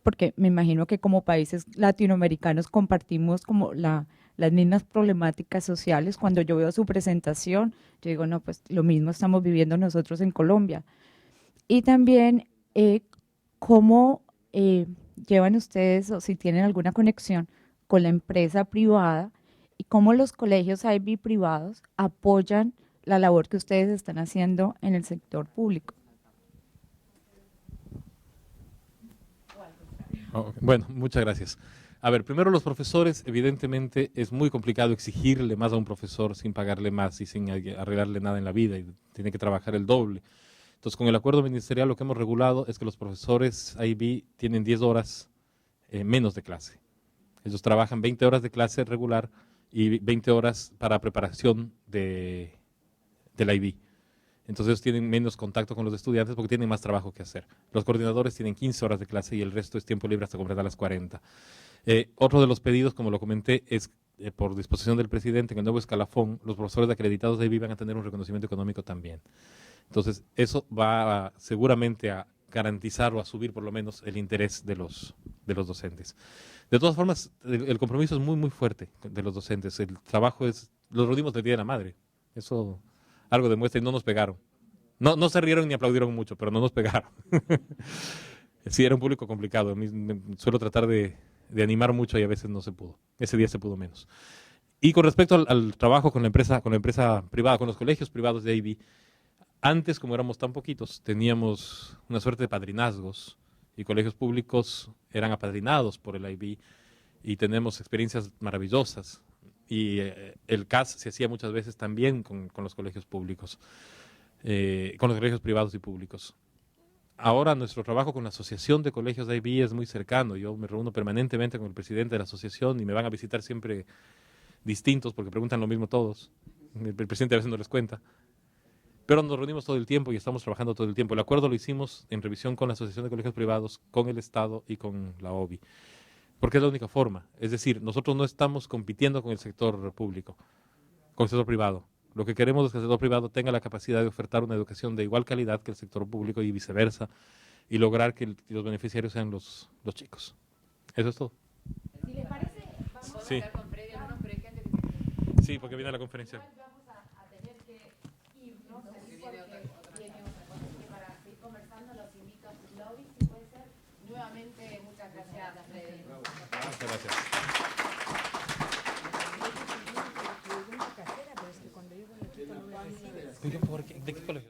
porque me imagino que como países latinoamericanos compartimos como las mismas problemáticas sociales. Cuando yo veo su presentación, yo digo, no, pues lo mismo estamos viviendo nosotros en Colombia. Y también, ¿cómo llevan ustedes, o si tienen alguna conexión con la empresa privada, y cómo los colegios IB privados apoyan la labor que ustedes están haciendo en el sector público? Bueno, muchas gracias. A ver, primero los profesores, evidentemente es muy complicado exigirle más a un profesor sin pagarle más y sin arreglarle nada en la vida, y tiene que trabajar el doble. Entonces, con el acuerdo ministerial lo que hemos regulado es que los profesores IB tienen 10 horas menos de clase. Ellos trabajan 20 horas de clase regular y 20 horas para preparación del IB. Entonces ellos tienen menos contacto con los estudiantes porque tienen más trabajo que hacer. Los coordinadores tienen 15 horas de clase y el resto es tiempo libre hasta completar las 40. Otro de los pedidos, como lo comenté, es por disposición del presidente en el nuevo escalafón, los profesores acreditados de IB van a tener un reconocimiento económico también. Entonces eso va seguramente a garantizar o a subir por lo menos el interés de los docentes. De todas formas, el compromiso es muy, muy fuerte de los docentes. El trabajo es, los reunimos del Día de la Madre. Eso algo demuestra y no nos pegaron. No se rieron ni aplaudieron mucho, pero no nos pegaron. Sí, era un público complicado. A mí suelo tratar de animar mucho y a veces no se pudo. Ese día se pudo menos. Y con respecto al trabajo con la empresa privada, con los colegios privados de IB, antes, como éramos tan poquitos, teníamos una suerte de padrinazgos y colegios públicos eran apadrinados por el IB y tenemos experiencias maravillosas. Y el CAS se hacía muchas veces también con los colegios públicos, con los colegios privados y públicos. Ahora nuestro trabajo con la Asociación de Colegios de IB es muy cercano. Yo me reúno permanentemente con el presidente de la asociación y me van a visitar siempre distintos porque preguntan lo mismo todos. El presidente a veces no les cuenta. Pero nos reunimos todo el tiempo y estamos trabajando todo el tiempo. El acuerdo lo hicimos en revisión con la Asociación de Colegios Privados, con el Estado y con la OBI. Porque es la única forma. Es decir, nosotros no estamos compitiendo con el sector público, con el sector privado. Lo que queremos es que el sector privado tenga la capacidad de ofertar una educación de igual calidad que el sector público y viceversa, y lograr que los beneficiarios sean los chicos. Eso es todo. Si les parece, vamos Sí. a hablar con Freddy algunos, pero hay gente que Sí, porque viene a la conferencia. vamos a tener que irnos, porque viene otra cosa que para seguir conversando los invito a su lobby, si puede ser. Nuevamente, muchas gracias, Freddy. Muchas gracias. ¿De qué colegio?